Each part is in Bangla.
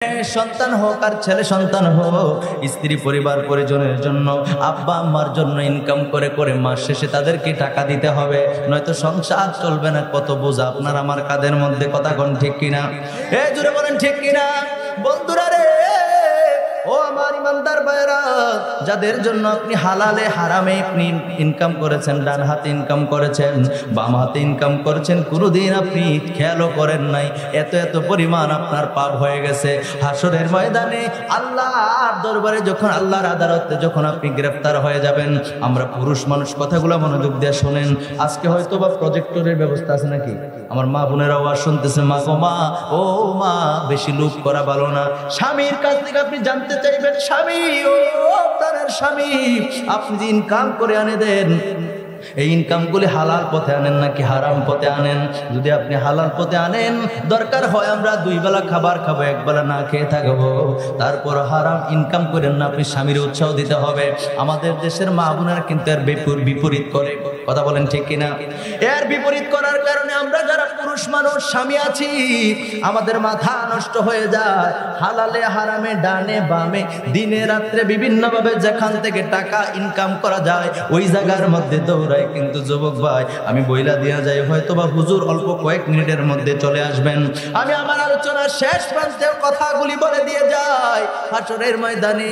সন্তান হোক আর ছেলে সন্তান হোক, স্ত্রী পরিবার পরিজনের জন্য, আব্বা আম্মার জন্য ইনকাম করে করে মাস শেষে তাদেরকে টাকা দিতে হবে, নয়তো সংসার চলবে না। কত বোঝা আপনার আমার কাঁধের মধ্যে, কথা কোন ঠিক কিনা? জুড়ে বলেন ঠিক কিনা? বন্ধুরা রে, ও আমার ইমানদার ভাইরা, যাদের জন্য আপনি হালালে হারামে আপনি ইনকাম করেছেন, ডান হাতে ইনকাম করেছেন, বাম হাতে ইনকাম করেছেন, কোনোদিন আপনি খেয়ালও করেন নাই, এত এত পরিমাণ আপনার পাপ হয়ে গেছে। হাসরের ময়দানে আল্লাহর দরবারে যখন, আল্লাহর আদালতে যখন আপনি গ্রেফতার হয়ে যাবেন, আমরা পুরুষ মানুষ, কথাগুলো মনোযোগ দিয়ে শোনেন। আজকে হয়তো বা প্রজেক্টরের ব্যবস্থা আছে নাকি? আমার মা বোনেরা আওয়াজ শুনতেছে, মা গো মা, ও মা, বেশি লুপ করা ভালো না। স্বামীর কাছ থেকে আপনি জানতে চাইবেন, স্বামী, ও আপনার স্বামী, আপনি যে ইনকাম করে আনে দেন, এই ইনকামগুলি হালাল পথে আনেন নাকি হারাম পথে আনেন? যদি আপনি হালাল পথে আনেন, দরকার হয় আমরা 2 বেলা খাবার খাবো, 1 বেলা না খেয়ে থাকবো, তারপর হারাম ইনকাম করেন না, আপনি স্বামীর উৎসাহ দিতে হবে। আমাদের দেশের মা বোনেরা কিন্তু এর বিপরীত করে, কথা বলেন ঠিক কিনা? এর বিপরীত করার কারণে আমরা যারা পুরুষ মানুষ স্বামী আছি, আমাদের মাথা নষ্ট হয়ে যায়। হালালে হারামে, ডানে বামে, দিনে রাত্রে বিভিন্নভাবে যেখান থেকে টাকা ইনকাম করা যায়, ওই জায়গার মধ্যে দৌড়ায়। কিন্তু যুবক ভাই, আমি বইলা দিয়া যাই, হয়তো বা হুজুর অল্প কয়েক মিনিটের মধ্যে চলে আসবেন, আমি আমার আলোচনার শেষ প্রান্তে কথাগুলি বলে দিয়ে যাই। হাসরের ময়দানে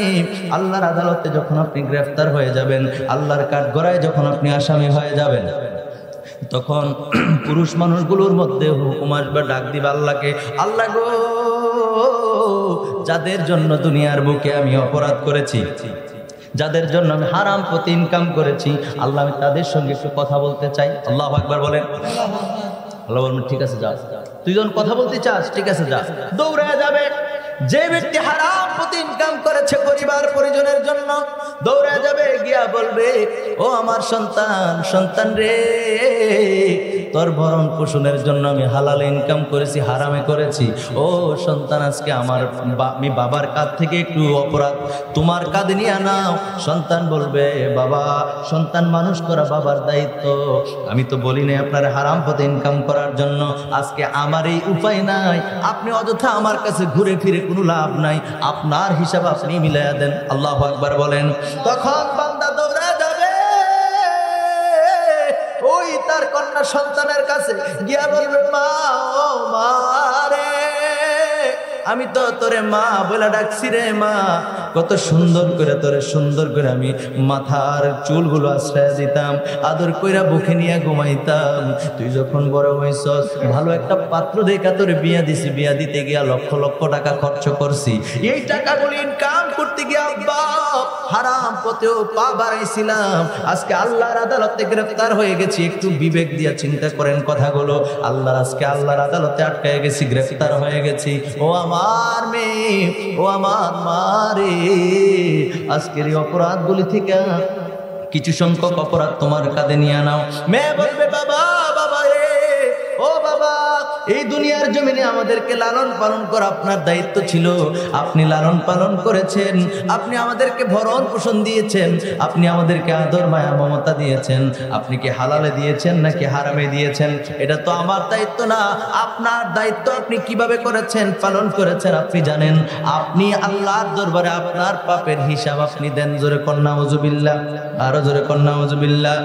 আল্লাহর আদালতে যখন আপনি গ্রেফতার হয়ে যাবেন, আল্লাহর কাঠগড়ায় যখন আপনি আসামি হয়ে যাবেন, তখন পুরুষ মানুষগুলোর মধ্যে হুকুম আসবে, ডাক দিবে আল্লাহকে, আল্লাহ গো, যাদের জন্য দুনিয়ার বুকে আমি অপরাধ করেছি, যাদের জন্য আমি হারাম পথে ইনকাম করেছি, আল্লাহ আমি তাদের সঙ্গে একটু কথা বলতে চাই। আল্লাহু আকবার বলেন। আল্লাহ বলবেন, ঠিক আছে যা, তুই যখন কথা বলতে চাস, ঠিক আছে যা। দৌড়ে যাবে। যে ব্যক্তি হারাম পথে ইনকাম করেছে পরিবার পরিজনের জন্য, দৌড়ে যাবে, গিয়া বলবে, ও আমার সন্তান, সন্তান রে, তোর ভরণ পোষণের জন্য আমি হালালে ইনকাম করেছি, হারামে করেছি। ও সন্তান, আজকে আমি বাবার কাঁধ থেকে একটু অপরাধ তোমার কাঁধে নিয়ে নাও। সন্তান বলবে, বাবা, সন্তান মানুষ করা বাবার দায়িত্ব, আমি তো বলি না আপনার হারাম পথে ইনকাম করার জন্য, আজকে আমার এই উপায় নাই, আপনি অযথা আমার কাছে ঘুরে ফিরে কোনো লাভ নাই, আপনার হিসাব আপনি মিলাইয়া দেন। আল্লাহু আকবার বলেন। তখন বান্দা দৌড়া যাবে, ওই তার কন্যা সন্তানের কাছে গিয়া বলবে, মা, ও মা রে, আমি তো তোরে মা বলে ডাকছি রে মা, কত সুন্দর করে তোরে, সুন্দর করে আমি মাথার চুলগুলো আশ্রয় দিতাম, আদর কইরা বুকে নিয়ে ঘুমাইতাম। তুই যখন বড় হইছস, ভালো একটা পাত্র দেখা তোরে বিয়া দিছি, বিয়া দিতে গিয়া লক্ষ লক্ষ টাকা খরচ করছি, এই টাকাগুলো ইনকাম করতে গিয়া হারাম পথেও পা বাড়াইছিলাম, আজকে আল্লাহর আদালতে গ্রেফতার হয়ে গেছি। একটু বিবেক দিয়া চিন্তা করেন কথাগুলো। আজকে আল্লাহর আদালতে আটকায় গেছি, গ্রেফতার হয়ে গেছি। ও আমার মেয়ে, ও আমার মা রে, আজকের এই অপরাধগুলি থেকে কিছু সংখ্যক অপরাধ তোমার কাঁধে নিয়ে নাও। মেয়ে বলবে, বাবা, বাবা রে, ও বাবা, এই দুনিয়ার জমিনে আমাদেরকে লালন পালন করা আপনার দায়িত্ব ছিল, আপনি লালন পালন করেছেন, আপনি আমাদেরকে ভরণ পোষণ দিয়েছেন, আপনি আমাদেরকে আদর মায়া মমতা দিয়েছেন, আপনি কি হালালে দিয়েছেন নাকি হারামে দিয়েছেন, এটা তো আমার দায়িত্ব না, আপনার দায়িত্ব। আপনি কিভাবে করেছেন, পালন করেছেন আপনি জানেন। আপনি আল্লাহর দরবারে আপনার পাপের হিসাব আপনি দেন। জোরে কন্যা নাউজুবিল্লাহ, আরো জোরে কন্যা নাউজুবিল্লাহ।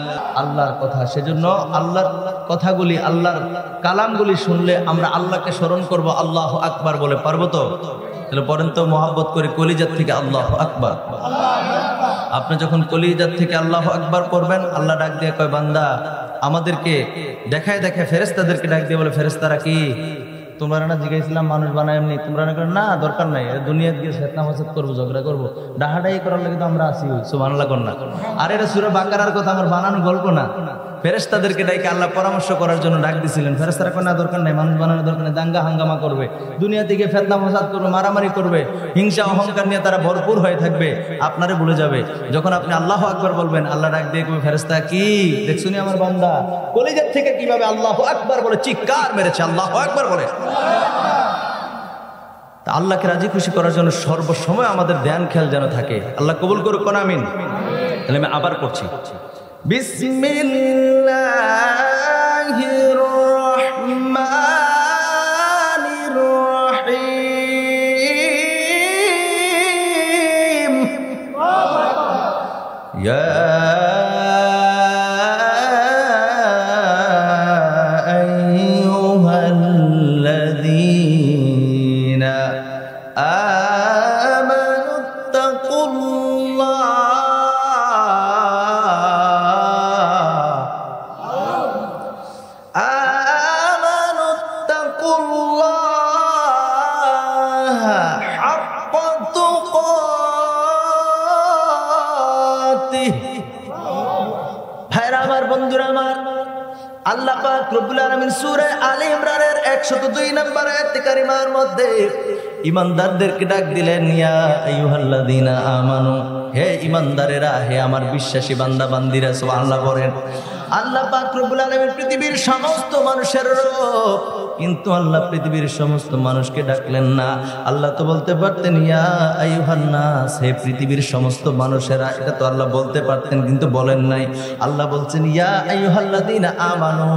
আল্লাহর কথা, সেজন্য আল্লাহর কথাগুলি, আল্লাহর কালামগুলি শুনলে আমরা আল্লাহকে স্মরণ করব, আল্লাহু আকবার বলে। পারবো তো? তাহলে পরেন তো মহব্বত করে কলিজাত থেকে আল্লাহু আকবার। আপনি যখন কলিজাত থেকে আল্লাহু আকবার করবেন, আল্লাহ ডাক দিয়ে কয়, বান্দা, আমাদেরকে দেখায় দেখায় ফেরেশতাদেরকে ডাক দিয়ে বলে, ফেরেশতারা কি তোমরা না জিজ্ঞাসিলাম মানুষ বানায় এমনি, তোমরা না না দরকার নাই, দুনিয়া গিয়ে ফিতনা ফাসাদ করবো, ঝগড়া করবো, ডাহাডাই করার লাগে তো আমরা আসি। সুবহানাল্লাহ কর না। আর এটা সূরা বাকারার কথা, আমার বানানো গল্প না। ফেরেশতাদেরকে ডাকে আল্লাহ পরামর্শ করার জন্য ডাক দিছিলেন। ফেরেশতারা কয়, না দরকার নাই, মানুষ বানানোর দরকার নেই, দাঙ্গা হাঙ্গামা করবে, দুনিয়া থেকে ফিতনা ফাসাদ করবে, মারামারি করবে, হিংসা অহংকার নিয়ে তারা ভরপুর হয়ে থাকবে, আপনারে ভুলে যাবে। যখন আপনি আল্লাহু আকবার বলবেন, আল্লাহ ডাক দিয়ে কবে, ফেরেশতা কি দেখছুনি আমার বান্দা কলিজার থেকে কিভাবে আল্লাহু আকবার বলে চিৎকার মেরেছে, আল্লাহু আকবার বলে। তা আল্লাহকে রাজি খুশি করার জন্য সর্বসময় আমাদের ধ্যান খেয়াল যেন থাকে। আল্লাহ কবুল করুক, আমিন। তাহলে আমি আবার করছি, বিসমিল্লাহির রহমানির রহিম। ইয়া আইয়ুহাল্লাযীনা আমানুত্তাকুল্লাহ হাক্কা তুকাতিহ। ভাইরা আমার, বন্ধুরা আমার, আল্লাহ পাক রব্বুল আলামিন সূরা আলে ইমরানের 102 নম্বর আয়াত কারিমার মধ্যে ঈমানদারদেরকে ডাক দিলেন, ইয়া আইয়ুহাল্লাযীনা আমানু, হে ঈমানদারেরা, হে আমার বিশ্বাসী বান্দা বান্দিরা, সুবহানাল্লাহ বলেন। আল্লাহ পাক রব্বুল আলামিন পৃথিবীর সমস্ত মানুষের রব, কিন্তু আল্লাহ পৃথিবীর সমস্ত মানুষকে ডাকলেন না। আল্লাহ তো বলতে পারতেন ইয়া আইয়ুহান নাস, হে পৃথিবীর সমস্ত মানুষেরা, এটা তো আল্লাহ বলতে পারতেন, কিন্তু বলেন নাই। আল্লাহ বলছেন ইয়া আইয়ুহাল্লাযীনা আমানু,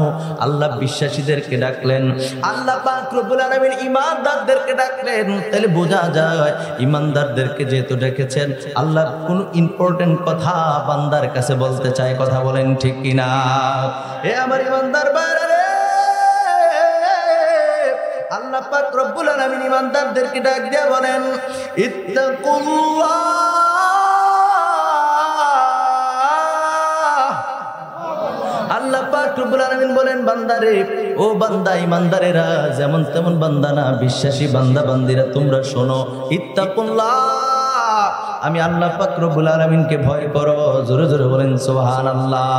আল্লাহ বিশ্বাসীদেরকে ডাকলেন। আল্লাহ পাক রব্বুল আলামিন ঈমানদারদেরকে ডাকলেন। তাহলে বোঝা যায় ঈমানদারদেরকে যেহেতু ডেকেছেন, আল্লাহ কোন ইম্পর্টেন্ট কথা বান্দার কাছে বলতে চায়। কথা বলেন ঠিক কিনা? হে আমার ঈমানদার ভাইরা রে, আল্লাহ পাক রব্বুল আলামিন ঈমানদারদেরকে ডাক দিয়ে বলেন ইত্তাকুল্লাহ। আল্লাহ পাক রব্বুল আলামিন বলেন, বান্দারে, ও বান্দা, ঈমানদারেরা, যেমন তেমন বান্দা না, বিশ্বাসী বান্দা বান্দিরা, তোমরা শোনো, ইত্তাকুল্লাহ, আমি আল্লাহ পাক রব্বুল আলামিনকে ভয় করো। জোরে জোরে বলেন সুবহানাল্লাহ।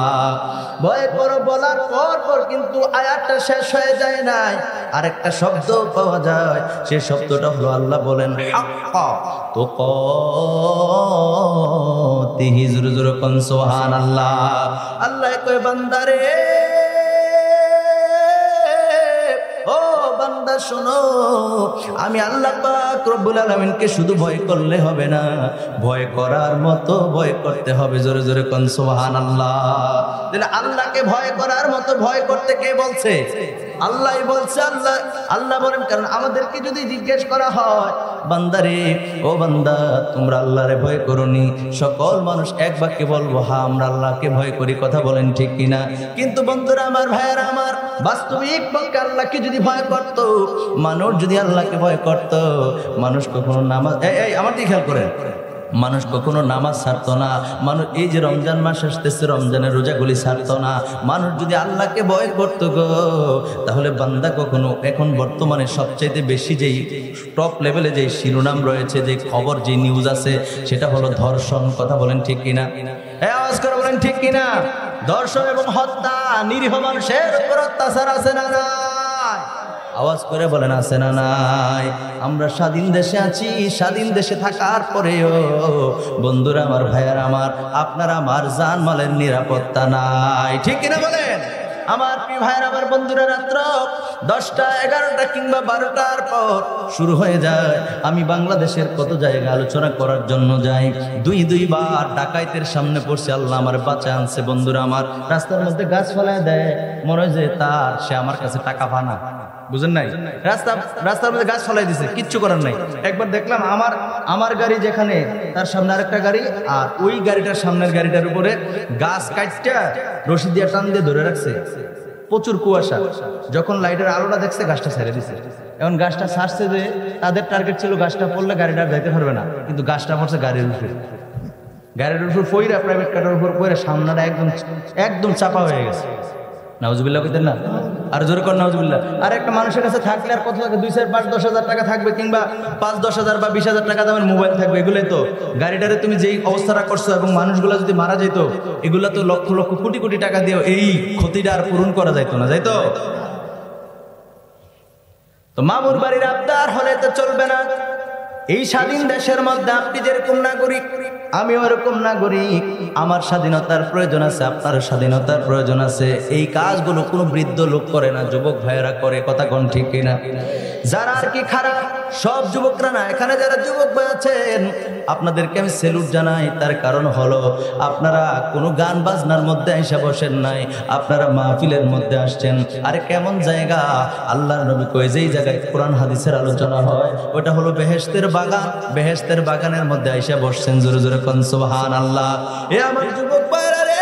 ভয় করো বলার পর কিন্তু আয়াতটা শেষ হয়ে যায় নাই, আরেকটা শব্দ পাওয়া যায়। সেই শব্দটা হলো আল্লাহ বলেন হাক্কা তুকাতিহি। জোরে জোরে বলেন সুবহানাল্লাহ। আল্লাহ কয়, বান্দারে, ও বান্দা শোনো, আমি আল্লাহ পাক রব্বুল আলামিনকে শুধু ভয় করলে হবে না, ভয় করার মতো ভয় করতে হবে। জোরে জোরে কোন সুবহানাল্লাহ। তাহলে আল্লাহকে ভয় করার মতো ভয় করতে কে বলছে? আল্লাহই বলছে। আল্লাহ বলেন, কারণ আমাদেরকে যদি জিজ্ঞেস করা হয়, বান্দারে, ও বান্দা, তোমরা আল্লাহরে ভয় করোনি, সকল মানুষ এক বাক্যে বলবো হ্যাঁ আমরা আল্লাহকে ভয় করি। কথা বলেন ঠিক কিনা? কিন্তু বন্ধুরা আমার, ভাইয়েরা আমার, বাস্তবিক পক্ষে আল্লাহকে যদি ভয় করত, মানুষ যদি আল্লাহকে ভয় করত, মানুষ কখনো নামাজ, আমার দিকে খেয়াল করেন, মানুষ কখনো নামাজ ছাড়তো না। মানুষ এই যে রমজান মাস আসতেছে, রমজানের রোজাগুলি ছাড়তো না। মানুষ যদি আল্লাহকে ভয় করত গো, তাহলে বান্দা কখনো, এখন বর্তমানে সবচাইতে বেশি যেই টপ লেভেলে যে শিরোনাম রয়েছে, যে খবর, যে নিউজ আছে, সেটা হলো ধর্ষণ। কথা বলেন ঠিক কিনা? আওয়াজ করে বলেন ঠিক কিনা? ধর্ষণ এবং হত্যা, নিরীহ মানুষের উপর অত্যাচার আছে না নাই? আওয়াজ করে বলেন আছে না নাই? আমরা স্বাধীন দেশে আছি, স্বাধীন দেশে থাকার পরেও বন্ধুরা আমার, ভাইয়ার আমার, আপনার আমার জানমালের নিরাপত্তা নাই। ঠিক কিনা বলেন? আমার প্রিয় ভাইয়ের, আমার বন্ধুরা, রাত্র 10টা 11টা কিংবা 12টার পর শুরু হয়ে যায়। আমি বাংলাদেশের কত জায়গা আলোচনা করার জন্য যাই, দুইবার ডাকাইতের সামনে পড়ছে, আল্লাহ আমার বাঁচা আনছে। বন্ধুরা আমার, রাস্তার মধ্যে গাছ ফেলায় দেয়, মনে হয় যে তার, সে আমার কাছে টাকা পানা, বুঝেন নাই? রাস্তার মধ্যে গাছ ফেলাই দিছে, কিচ্ছু করার নাই। একবার দেখলাম আমার গাড়ি যেখানে, তার সামনে আরেকটা গাড়ি, আর ওই গাড়িটার সামনের গাড়িটার উপরে গাছ কাটটা রশি দিয়ে টান দিয়ে ধরে রাখছে। প্রচুর কুয়াশা, যখন লাইটের আলোটা দেখছে গাছটা ছেড়ে দিছে। এখন গাছটা ছাড়ছে যে তাদের টার্গেট ছিল গাছটা পড়লে গাড়িটা যাইতে পারবে না, কিন্তু গাছটা পড়ছে গাড়ির উপরে। গাড়ির উপর পইরা, প্রাইভেট কারের উপর পইরা সামনাটা একদম চাপা হয়ে গেছে। নাউজুবিল্লাহ কইতেন না? আর জোরে কর নাউজুবিল্লাহ। আর একটা মানুষের কাছে থাকলে আর কত টাকা, 2, 4, 5, 10 হাজার টাকা থাকবে, কিংবা 5, 10 হাজার বা 20 হাজার টাকা দামের মোবাইল থাকবে, এগুলোই তো গাড়িটারে তুমি যেই অবস্থাটা করছো, এবং মানুষগুলো যদি মারা যেত, এগুলা তো লক্ষ লক্ষ কোটি কোটি টাকা দিয়ে এই ক্ষতিটা আর পূরণ করা যাইতো না, যাইতো? তো মামুর বাড়ির আবদার হলে তো চলবে না। এই স্বাধীন দেশের মধ্যে আপনি যেরকম নাগরিক, আমি ওরকম নাগরিক। আমার স্বাধীনতার প্রয়োজন আছে, আপনার স্বাধীনতার প্রয়োজন আছে। এই কাজগুলো কোনো বৃদ্ধ লোক করে না, যুবক ভাইয়েরা করে। কথা কোন ঠিক কিনা? যারা আর কি খারাপ, সব যুবকরা না। এখানে যারা যুবক ভাই আছেন, আপনাদেরকে আমি স্যালুট জানাই। তার কারণ হলো, আপনারা কোনো গান বাজনার মধ্যে এসে বসেন নাই, আপনারা মাহফিলের মধ্যে আসছেন। আরে কেমন জায়গা! আল্লাহর নবী কয়, যেই জায়গায় কোরআন হাদিসের আলোচনা হয়, ওটা হলো বেহেশতের বাগান। বেহেশতের বাগানের মধ্যে এসে বসছেন। জোরে জোরে জোরে কোন সুবহানাল্লাহ। এ আমার যুবক ভাইরা রে,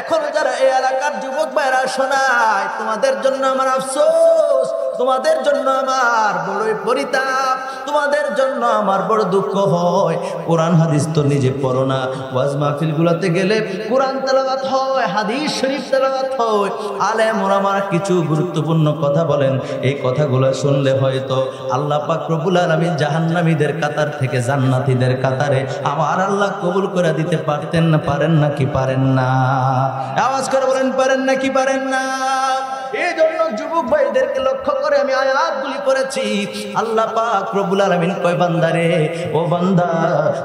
এখনো যারা এই এলাকার যুবক ভাইরা শোনায়, তোমাদের জন্য আমার আফসোস, তোমাদের জন্য আমার বড়ই পরিতাপ, তোমাদের জন্য আমার বড় দুঃখ হয়। কোরআন হাদিস তো নিজে পড়ো না, ওয়াজ মাহফিল গুলাতে গেলে কোরআন তেলাওয়াত হয়, হাদিস শরীফ তেলাওয়াত হয়, আলেম ওলামারা কিছু গুরুত্বপূর্ণ কথা বলেন, এই কথাগুলো শুনলে হয়তো আল্লাহ পাক রব্বুল আলামিন জাহান্নামীদের কাতার থেকে জান্নাতীদের কাতারে আমার আল্লাহ কবুল করে দিতে পারতেন না, পারেন না কি পারেন না? আওয়াজ করে বলেন, পারেন না কি পারেন না? এই জন্য যুবক ভাইদেরকে লক্ষ্য করে আমি আয়াতগুলি পড়েছি। আল্লাহ পাক রব্বুল আলামিন কয়, বান্দারে, ও বান্দা,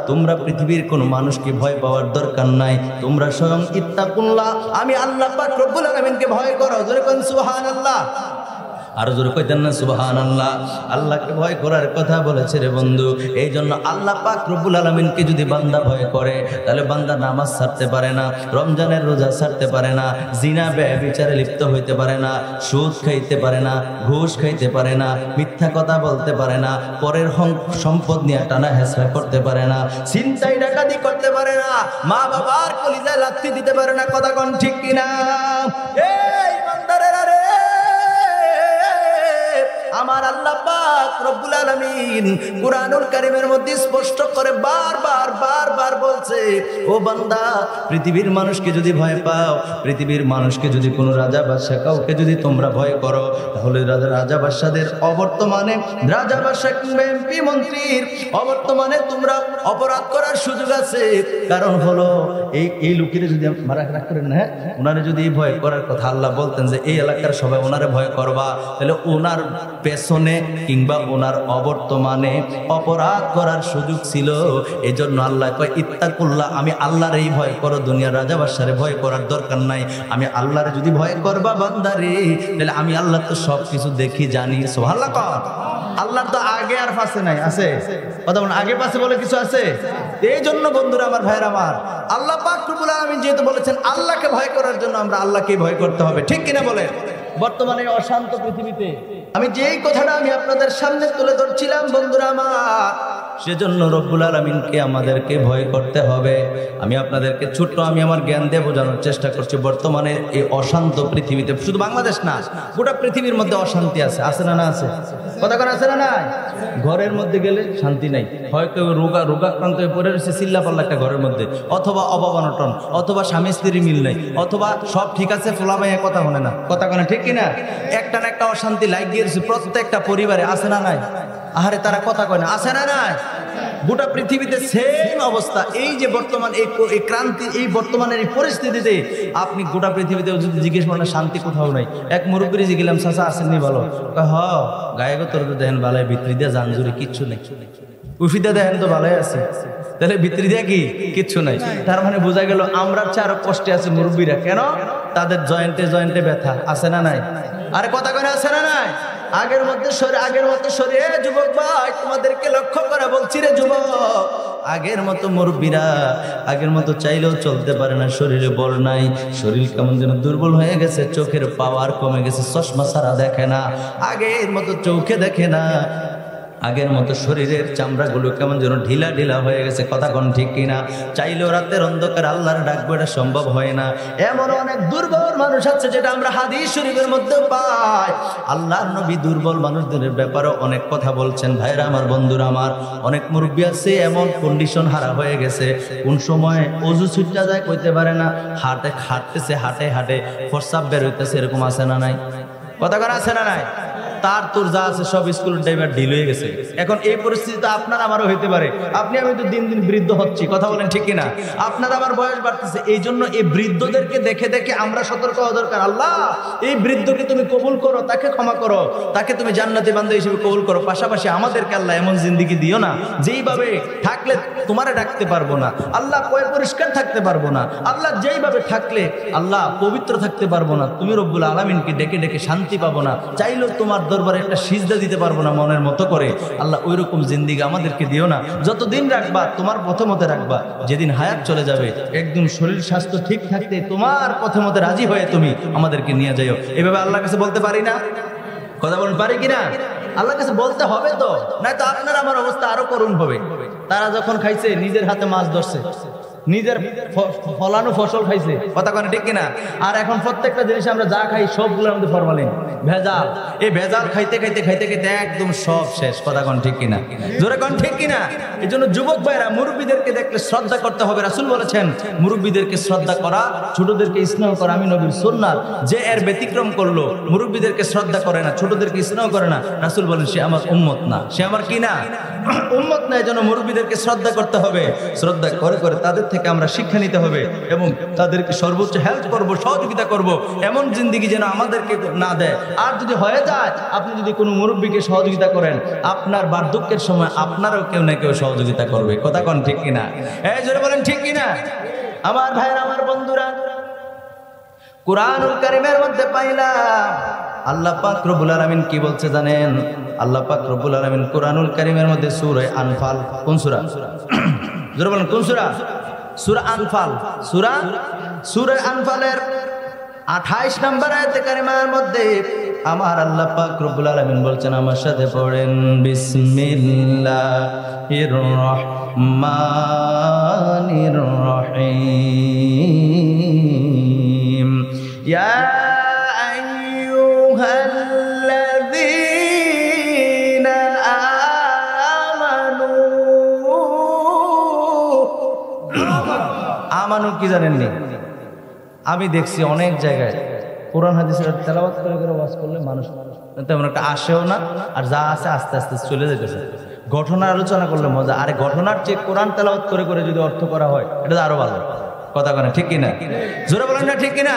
তোমরা পৃথিবীর কোন মানুষকে ভয় পাওয়ার দরকার নাই, তোমরা স্বয়ং ইত্তাকুল্লাহ, আমি আল্লাহ পাক রব্বুল আলামিনকে ভয় করো। জোরে কোন সুবহানাল্লাহ। আর জোরে কইতেন না সুবহানাল্লাহ। আল্লাহকে ভয় করার কথা বলেছে রে বন্ধু। এই জন্য আল্লাহ পাক রব্বুল আলামিনকে যদি বান্দা ভয় করে, তাহলে বান্দা নামাজ ছাড়তে পারে না, রমজানের রোজা ছাড়তে পারে না, জিনা ব্যভিচারে লিপ্ত হইতে পারে না, সুদ খাইতে পারে না, ঘুষ খাইতে পারে না, মিথ্যা কথা বলতে পারে না, পরের সম্পদ নিয়ে টানা হেঁচড়া করতে পারে না, ছিনতাই ডাকাতি করতে পারে না, মা বাবার কলিজায় লাথি দিতে পারে না। কথা কোন ঠিক কিনা? এই বান্দারেরা রে, আমার আল্লাহ পাক রব্বুল আলামিন কুরআনুল কারীমের মধ্যে স্পষ্ট করে বারবার বলছে, ও বান্দা, পৃথিবীর মানুষকে যদি ভয় পাও, পৃথিবীর মানুষকে যদি কোনো রাজা বাদশা কাউকে যদি তোমরা ভয় করো, তাহলে রাজা বাদশাদের অবর্তমানে, রাজা বাদশা কিংবা এমপি মন্ত্রীর অবর্তমানে তোমরা অপরাধ করার সুযোগ আছে। কারণ হলো এই লোকের যদি রাগ করেন না, ওনারে যদি ভয় করার কথা আল্লাহ বলতেন যে এই এলাকার সবাই ওনারে ভয় করবা, তাহলে ওনার পেছনে কিংবা ওনার অবর্তমানে অপরাধ করার সুযোগ ছিল। এই জন্য আল্লাহ কয়, ইত্তাকুল্লাহ, আমি আল্লাহর এই ভয় করো, দুনিয়ার রাজা বাদশারে ভয় করার দরকার নাই। আমি আল্লাহরে যদি ভয় করবা বান্দারে, তাহলে আমি আল্লাহ তো সব কিছু দেখি, জানি। সুবহানাল্লাহ। আল্লাহর তো আগে আর পাশে নাই, আছে? কথা বলেন, আগে পাশে বলে কিছু আছে? এই জন্য বন্ধুরা আমার, ভাইরা আমার, আল্লাহ পাক রব্বুল আলামিন যেহেতু বলেছেন আল্লাহকে ভয় করার জন্য, আমরা আল্লাহকেই ভয় করতে হবে। ঠিক কিনা বলেন? বর্তমানে অশান্ত পৃথিবীতে আমি যেই কথাটা আমি আপনাদের সামনে তুলে ধরছিলাম বন্ধুরা আমার, সেজন্য রব্বুল আলামিনকে আমাদেরকে ভয় করতে হবে। আমি আপনাদেরকে ছোট্ট আমি আমার জ্ঞান দিয়ে বোঝানোর চেষ্টা করছি। বর্তমানে এই অশান্ত পৃথিবীতে, শুধু বাংলাদেশ না, গোটা পৃথিবীর মধ্যে অশান্তি আছে। আছে না? না আছে? কথা কোন আছে না? নাই? ঘরের মধ্যে গেলে শান্তি নাই, হয় কেউ রোগাক্রান্ত হয়ে পড়ে রয়েছে চিল্লাপাল্লা একটা ঘরের মধ্যে, অথবা অভাব অনটন, অথবা স্বামী স্ত্রীর মিল নাই, অথবা সব ঠিক আছে ফোলা মাইয়া কথা বলে না। কথা কোন ঠিক কিনা? একটা না একটা অশান্তি লাগিয়ে রয়েছে প্রত্যেকটা পরিবারে। আছে না? নাই? আহারে, তারা কথা কয় না। আছে না? নাই? গোটা পৃথিবীতে সেম অবস্থা। এই যে বর্তমান এই ক্রান্তি, এই বর্তমানের এই পরিস্থিতিতে আপনি গোটা পৃথিবীতে যদি জিজ্ঞেস করেন শান্তি কোথাও নাই। এক মুরব্বী জিগেলাম, চাচা আসেননি ভালো? হ, গায়ে তোর দেখেন ভালো, ভিতরি দিয়ে জানজুরি কিচ্ছু নেই, উফিদা দেখেন তো ভালোই আছে, তাহলে ভিতরি দিয়ে কি কিচ্ছু নাই। তার মানে বোঝা গেল আমরা চেয়ে আরো কষ্টে আছে মুরব্বীরা। কেন? তাদের জয়েন্টে ব্যথা। আছে না? নাই? আরে কথা কেন? আছে না? নাই? আগের মতো সরে যুবক ভাই, তোমাদেরকে লক্ষ্য করে বলছি রে যুবক, আগের মতো মুরব্বীরা আগের মতো চাইলেও চলতে পারে না, শরীরে বল নাই, শরীর কেমন যেন দুর্বল হয়ে গেছে, চোখের পাওয়ার কমে গেছে, চশমা ছাড়া দেখে না, আগের মতো চোখে দেখে না, আগের মতো শরীরের চামড়াগুলো কেমন যেন ঢিলা হয়ে গেছে। কথা কোন ঠিক কিনা? চাইলেও রাতের অন্ধকার আল্লাহর ডাকবো, এটা সম্ভব হয় না। এমন অনেক দুর্বল মানুষ আছে যেটা আমরা হাদিস শরীফের মধ্যে পাই। আল্লাহর নবী দুর্বল মানুষদের ব্যাপারে অনেক কথা বলছেন। ভাইরা আমার, বন্ধুরা আমার, অনেক মুরব্বী আছে এমন কন্ডিশন হারা হয়ে গেছে, কোন সময় অজু ছুটটা যায় কইতে পারে না, হাঁটতেছে হাটে প্রস্রাব বের হইতেছে, এরকম আছে না? নাই? কথা কোন আছে না? নাই? তার তোর যা আছে সব স্কুল ড্রাইভার ঢিল হয়ে গেছে। এখন এই পরিস্থিতি তো আপনার আমারও হইতে পারে। আপনি আমি তো দিন দিন বৃদ্ধ হচ্ছি। কথা বলেন ঠিক কিনা? আপনার আমার বয়স বাড়তেছে। এই জন্য এই বৃদ্ধদেরকে দেখে আমরা সতর্ক হওয়া দরকার। আল্লাহ, এই বৃদ্ধকে তুমি কবুল করো, তাকে ক্ষমা করো, তাকে তুমি জান্নাতি বান্দা হিসেবে কবুল করো। পাশাপাশি আমাদেরকে আল্লাহ এমন জিন্দেগি দিও না যেইভাবে থাকলে তোমারে ডাকতে পারবো না, আল্লাহ পরিষ্কার থাকতে পারবো না, আল্লাহ যেইভাবে থাকলে আল্লাহ পবিত্র থাকতে পারবো না, তুমি রব্বুল আলামিনকে ডেকে শান্তি পাবো না, চাইলেও তোমার দরবারে একটা সিজদা দিতে পারবো না মনের মতো করে। আল্লাহ ওইরকম জিন্দেগি আমাদেরকে দিও না। যতদিন রাখবা তোমার পথে মতে রাখবা, যেদিন হায়াত চলে যাবে একদম শরীর স্বাস্থ্য ঠিক থাকতে তোমার পথে মতে রাজি হয়ে তুমি আমাদেরকে নিয়ে যাও। এভাবে আল্লাহর কাছে বলতে পারি না? কথা বলুন, পারি কিনা? আল্লাহর কাছে বলতে হবে তো, নাই তো আপনার আমার অবস্থা আরো করুণ হবে। তারা যখন খাইছে নিজের হাতে মাছ ধরছে, নিজের ফলানো ফসল খাইছে, কথা কেন ঠিক কিনা? আর এখন প্রত্যেকটা জিনিস আমরা যা খাই সবগুলোর মধ্যে ফরমালিন, ভেজাল। এই ভেজাল খাইতে খাইতে খাইতে খাইতে একদম সব শেষ, কথা কোন ঠিক কিনা? জোরে কোন ঠিক কিনা? এই জন্য যুবক ভাইরা মুরব্বীদেরকে দেখলে শ্রদ্ধা করতে হবে। রাসূল বলেছেন মুরব্বীদেরকে শ্রদ্ধা করা, ছোটদেরকে স্নেহ করা আমি নবীর সুন্নাত। যে এর ব্যতিক্রম করলো, মুরব্বীদেরকে শ্রদ্ধা করে না, ছোটদেরকে স্নেহ করে না, রাসূল বলেন সে আমার উম্মত না, সে আমার কি না? উম্মত না। এই জন্য মুরব্বীদেরকে শ্রদ্ধা করতে হবে। শ্রদ্ধা করে করে তাদের থেকে আমরা শিক্ষা নিতে হবে এবং তাদেরকে সর্বোচ্চ হেল্প করব, সহযোগিতা করব, এমন জিন্দেগি যেন আমাদেরকে না দেয়। আর যদি হয়ে যায় আপনি যদি কোনো মুরব্বীকে সহযোগিতা করেন, আপনার বার্ধক্যের সময় আপনারও কেউ না কেউ সহযোগিতা করবে, কথা কোন ঠিক কিনা? এই জোরে বলেন ঠিক কিনা? আমার ভাইরা, আমার বন্ধুরা, কুরআনুল কারীমের মধ্যে পাইলাম আল্লাহ পাক রব্বুল আলামিন কি বলছে জানেন? আল্লাহ পাক রব্বুল আলামিন কুরআনুল কারীমের মধ্যে সূরা আনফাল, কোন সূরা? জোরে বলেন কোন সূরা? সূরা আনফাল। সূরা আনফালের 28 নম্বর আয়াতে কারিমার মধ্যে আমার আল্লাহ পাক রব্বুল আলামিন বলছেন, আমার সাথে পড়েন, বিসমিল্লাহির রহমানির রহিম। ইয়া আইয়ুহাল্লাযীনা আমানু কি জানেননি? আমি দেখছি অনেক জায়গায় কোরআন হাদিসের তেলাওয়াত করে করে ওয়াজ করলে মানুষ তেমন একটা আসেও না, আর যা আছে আস্তে আস্তে চলে যেতেছে। ঘটনার আলোচনা করলে মজা, আরে ঘটনার চেয়ে কোরআন তেলাওয়াত করে করে যদি অর্থ করা হয় এটা তো আরো ভালো, কথা কেন ঠিক কিনা? জোরে বলেন না ঠিক কিনা?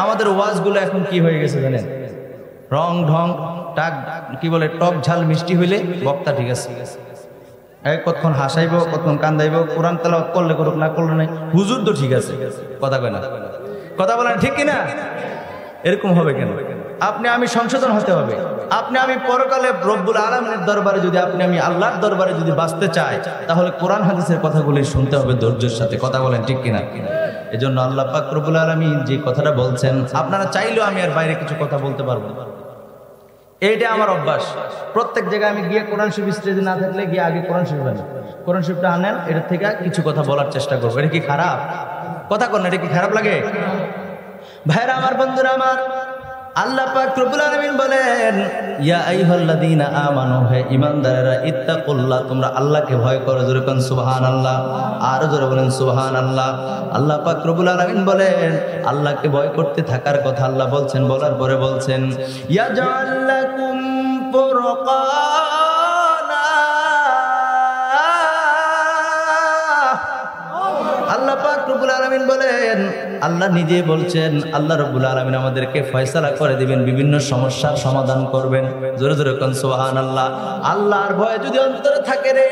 আমাদের ওয়াজগুলো এখন কি হয়ে গেছে জানেন? রং ঢং টাক কি বলে, টক ঝাল মিষ্টি হইলে বক্তা ঠিক আছে, কতক্ষণ হাসাইব, কতক্ষণ কান্দাইব, কোরআন তেলাওয়াত করলে করুক, না করলে নাই, হুজুর তো ঠিক আছে, কথা কয় না, কথা বলেন ঠিক কিনা? এরকম হবে কেন? আপনি আমি সংশোধন হতে হবে। আপনি আমি পরকালে রব্বুল আলামিনের দরবারে যদি আপনি আমি আল্লাহর দরবারে যদি বাঁচতে চাই, তাহলে কোরআন হাদিসের কথাগুলি শুনতে হবে ধৈর্যের সাথে, কথা বলেন ঠিক কিনা? এজন্য আল্লাহ পাক রব্বুল আলামিন যে কথাটা বলছেন, আপনারা চাইলেও আমি আর বাইরে কিছু কথা বলতে পারবো না। এইটা আমার অভ্যাস। প্রত্যেক জায়গায় আমি গিয়ে কোরআন শরীফ স্টেজে না থাকলে গিয়ে আগে কোরআন শরীফ আনি, কোরআন শরীফটা আনেন, এটার থেকে কিছু কথা বলার চেষ্টা করবো। এটা কি খারাপ? কথা কন, এটা কি খারাপ লাগে? ভাইরা আমার, বন্ধুরা আমার, আল্লাহ পাক রব্বুল আলামিন বলেন, ইয়া আইয়ুহাল্লাযীনা আমানু, হে ঈমানদারেরা, ইত্তাকুল্লাহ, তোমরা আল্লাহকে ভয় করো। জোরে কোন সুবহানাল্লাহ, আর জোরে বলেন সুবহানাল্লাহ। আল্লাহ পাক রব্বুল আলামিন বলেন, আল্লাহকে ভয় করতে থাকার কথা আল্লাহ বলছেন, বলার পরে বলছেন, ইয়াজআল লাকুম ফুরকানা। আল্লাহ পাক রব্বুল আলামিন বলেন, আল্লাহ নিজে বলছেন, আল্লাহ রব্বুল আলামিন আমাদেরকে ফয়সালা করে দিবেন, বিভিন্ন সমস্যার সমাধান করবেন। জোরে জোরে কোন সুবহানাল্লাহ। আল্লাহর ভয় যদি অন্তরে থাকে রে,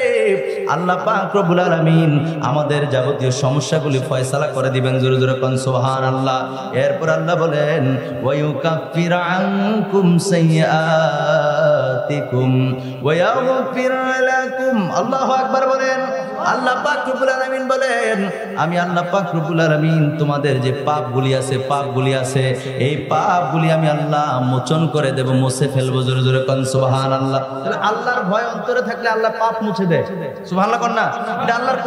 আল্লাহ পাক রব্বুল আলামিন আমাদের যাবতীয় সমস্যাগুলি ফয়সালা করে দিবেন। জোরে জোরে কোন সুবহানাল্লাহ। এরপর আল্লাহ বলেন, ওয়া ইউকাফিরু আনকুম সাইয়্যাতিকুম ওয়া ইয়াগফির লাকুম। আল্লাহু আকবার বলেন। আল্লাহ পাক রব্বুল আলামিন বলেন, আমি আল্লাহ পাক রব্বুল আলামিন তোমাদের যে পাপগুলি আছে, এই পাপগুলি আমি আল্লাহ মোচন করে দেব, মুছে ফেলবো। জোরে জোরে কোন সুবহানাল্লাহ। তাহলে আল্লাহর ভয় অন্তরে থাকলে আল্লাহ পাপ মুছে দেয়। সুবহানাল্লাহ কোন না? এটা আল্লাহর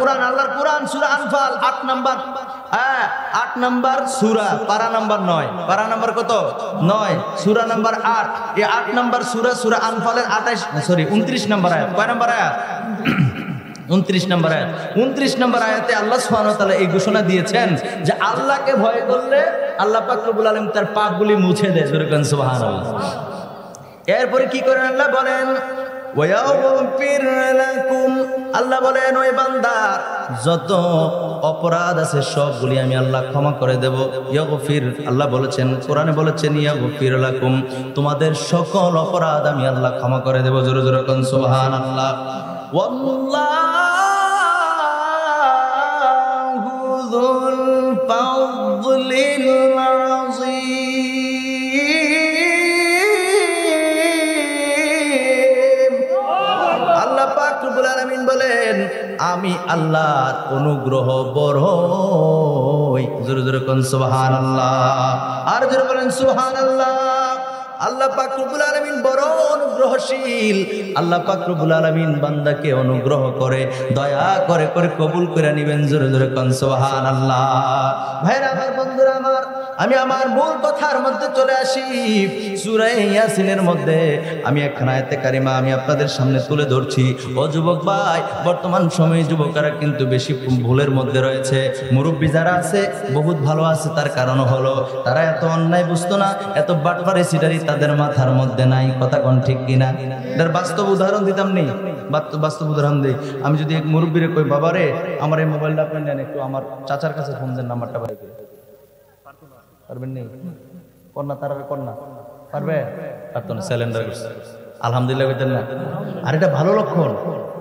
কোরআন, সূরা আনফাল 8 নাম্বার সূরা, পারা নাম্বার 9। পারা নাম্বার কত? 9, সূরা নাম্বার 8। এই 8 নাম্বার সূরা আনফালের 29 নাম্বার আয়াত। কয় নাম্বার আয়াত? 29 নম্বর আয়াত। 29 নম্বর আয়াতে আল্লাহ সুবহানাহু ওয়া তাআলা এই ঘোষণা দিয়েছেন যে আল্লাহকে ভয় করলে আল্লাহ পাক রব্বুল আলামিন তার পাপগুলি মুছে দেয়। জোরে বলেন সুবহানাল্লাহ। এরপরে কি করেন আল্লাহ বলেন, ওয়া ইয়াগফির লাকুম। আল্লাহ বলেন, ওই বান্দার যত অপরাধ আছে সবগুলি আমি আল্লাহ ক্ষমা করে দেব। ইয়াগফির, আল্লাহ বলেছেন, কোরআনে বলেছেন, ইয়াগফির লাকুম, তোমাদের সকল অপরাধ আমি আল্লাহ ক্ষমা করে দেব। জোরে জোরে কোন সুবহানাল্লাহ। ওয়াল্লাহু যুল ফাযলিল আযীম। আল্লাহ পাক রব্বুল আলামিন বলেন, আমি আল্লাহর অনুগ্রহ বড়ই। জোরে জোরে কোন সুবহানাল্লাহ। আর জোরে বলেন সুবহানাল্লাহ। আল্লাহ পাক রব্বুল আলামিন বড় অনুগ্রহশীল। আল্লাহ পাক রব্বুল আলামিন বান্দাকে অনুগ্রহ করে দয়া করে করে কবুল করে নেবেন। জোরে জোরে কোন সুবহানাল্লাহ। ভাইরা আমার, বন্ধুরা আমার, আমি আমার মূল কথার মধ্যে চলে আসি। সূরা ইয়াসিনের মধ্যে আমি একখানা আয়াতে কারিমা আমি আপনাদের সামনে তুলে ধরছি। ও যুবক ভাই, বর্তমান সময়ে যুবকেরা কিন্তু বেশি ভুলের মধ্যে রয়েছে। মুরব্বী যারা আছে বহুত ভালো আছে, তার কারণ হলো তারা এত অন্যায় বুঝতো না, এত বাটপারে সিটারি তাদের মাথার মধ্যে নাই। কথা কোন ঠিক কিনা? এটার বাস্তব উদাহরণ দিতাম নেই, বাস্তব উদাহরণ দিই। আমি যদি এক মুরব্বীরে কই, বাবারে আমার এই মোবাইলটা আপনি নেন, একটু আমার চাচার কাছে ফোন দেন, নাম্বারটা বাইরে করে পারবেন নেই? কন্যা তারা কন্যা পারবে? পারতো না, সিলিন্ডার করছে। আলহামদুলিল্লাহ কইতেন না? আর এটা ভালো লক্ষণ।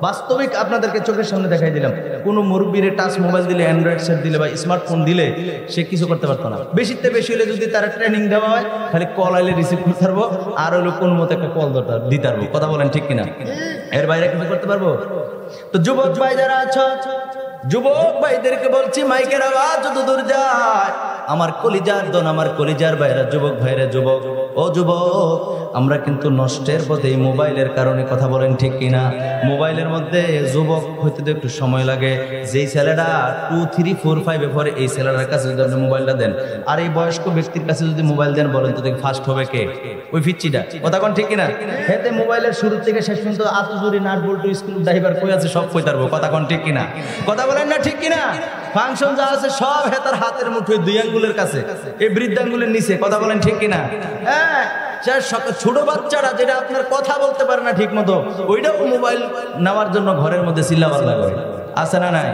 বাস্তবিক আপনাদেরকে চোখের সামনে দেখাই দিলাম। কোনো মুরব্বীরে টাচ মোবাইল দিলে, অ্যান্ড্রয়েড সেট দিলে বা স্মার্টফোন দিলে সে কিছু করতে পারতো না। বেশিতে বেশি হলে যদি তারা ট্রেনিং দেওয়া হয়, খালি কল আইলে রিসিভ করতে পারবো, আর হলো কোন মতো একটা কল দিতে পারবো। কথা বলেন ঠিক কিনা? এর বাইরে কিছু করতে পারবো? তো যুবক ভাই যারা আছো, যুবক ভাইদেরকে বলছি, মাইকের আওয়াজ যত দূর যায়, আমার কলিজার দন, আমার কলিজার ভাইরা, যুবক ভাইরা, যুবক ও যুবক, আমরা কিন্তু নষ্টের পথে এই মোবাইলের কারণে। কথা বলেন ঠিক কিনা? মোবাইলের মধ্যে যুবক হইতে তো একটু সময় লাগে। যেই ছেলেটা 2, 3, 4, 5 এ পরে, এই ছেলেটার কাছে যদি আপনি মোবাইলটা দেন, আর এই বয়স্ক ব্যক্তির কাছে যদি মোবাইল দেন, বলেন তো ফার্স্ট হবে কে? ওই ফিচ্চিটা। কথা কোন ঠিক কিনা? হেতে মোবাইলের শুরু থেকে শেষ পর্যন্ত আতুজুরি, নাট বল্টু, স্ক্রু ড্রাইভার কই আছে সব কই তারবো। কথা কোন ঠিক কিনা? কথা বলেন না ঠিক কিনা? ফাংশন যা আছে সব হেতার হাতের মুঠোয়, 2 আঙ্গুলের কাছে, এই বৃদ্ধাঙ্গুলের নিচে। কথা বলেন ঠিক কিনা? হ্যাঁ, ছোট বাচ্চারা যেটা আপনার কথা বলতে পারে না ঠিক মতো, ওইটাও মোবাইল নেওয়ার জন্য ঘরের মধ্যে চিল্লাপাল্লা করে। আছে না নাই?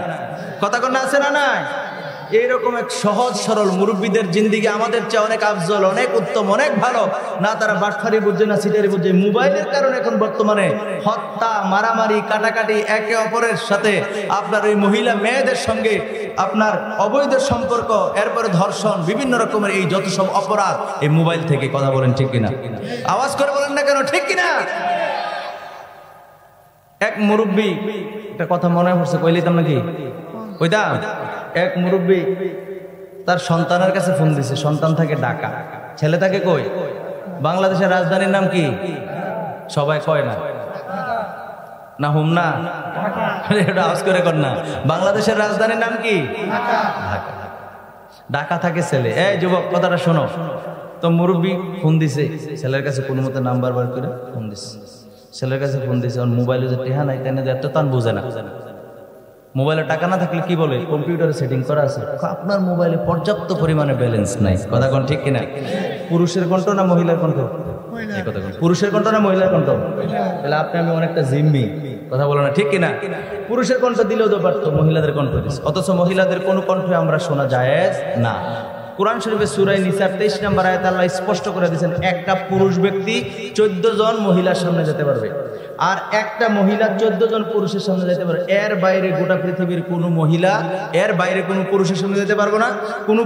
কথা কন না, আছে না নাই? এইরকম এক সহজ সরল মুরব্বীদের জিন্দিগি আমাদের চেয়ে অনেক আফজল, অনেক উত্তম, অনেক ভালো। না তারা বাটফারি বুঝছে, না সিটারি বুঝছে। মোবাইলের কারণে এখন বর্তমানে হত্যা, মারামারি, কাটাকাটি, একে অপরের সাথে আপনার ওই মহিলা মেয়েদের সঙ্গে আপনার অবৈধ সম্পর্ক, এরপরে ধর্ষণ, বিভিন্ন রকমের এই যত সব অপরাধ এই মোবাইল থেকে। কথা বলেন ঠিক কিনা? আওয়াজ করে বলেন না কেন, ঠিক কিনা? এক মুরব্বী, একটা কথা মনে পড়ছে, কইলিতাম নাকি? ওইটা এক মুরব্বী তার সন্তানের কাছে ফোন দিছে। সন্তান থাকে ঢাকা, ছেলে থাকে কই? বাংলাদেশের রাজধানীর নাম কি? সবাই কয় না, না হুম না, এটা আওয়াজ করে কর না। বাংলাদেশের রাজধানীর নাম কি? ঢাকা। ঢাকা থাকে ছেলে। এই যুবক, কথাটা শোনো। তো মুরব্বী ফোন দিছে ছেলের কাছে, কোনো মতো নাম্বার বার করে ফোন দিছে ছেলের কাছে। ফোন দিছে, ওর মোবাইলে যে টেহা নাই, তেনে এত তান বোঝে না। মোবাইলে টাকা না থাকলে কি বলে? কম্পিউটারে সেটিং করা আছে। আপনার মোবাইলে পর্যাপ্ত পরিমাণে ব্যালেন্স নাই। কথা কোন ঠিক কিনা? পুরুষের কণ্ঠ না মহিলার কণ্ঠ? পুরুষের কণ্ঠ না মহিলার কণ্ঠ? তাহলে আপনি আমি অনেকটা জিম্মি। কথা বলো না ঠিক কিনা? পুরুষের কণ্ঠ দিলেও তো পারতো, মহিলাদের কণ্ঠ দিচ্ছে। অথচ মহিলাদের কোনো কণ্ঠে আমরা শোনা জায়েজ না। কোরআন শরীফের সূরা নিসার 23 নম্বর আয়াতে আল্লাহ স্পষ্ট করে দিয়েছেন, একটা পুরুষ ব্যক্তি 14 জন মহিলার সামনে যেতে পারবে, আর একটা মহিলা 14 জন পুরুষের সামনে যেতে পারবে। এর বাইরে গোটা পৃথিবীর কোনো মহিলা, এর বাইরে কোনো পুরুষের সামনে যেতে পারবে না। কোনো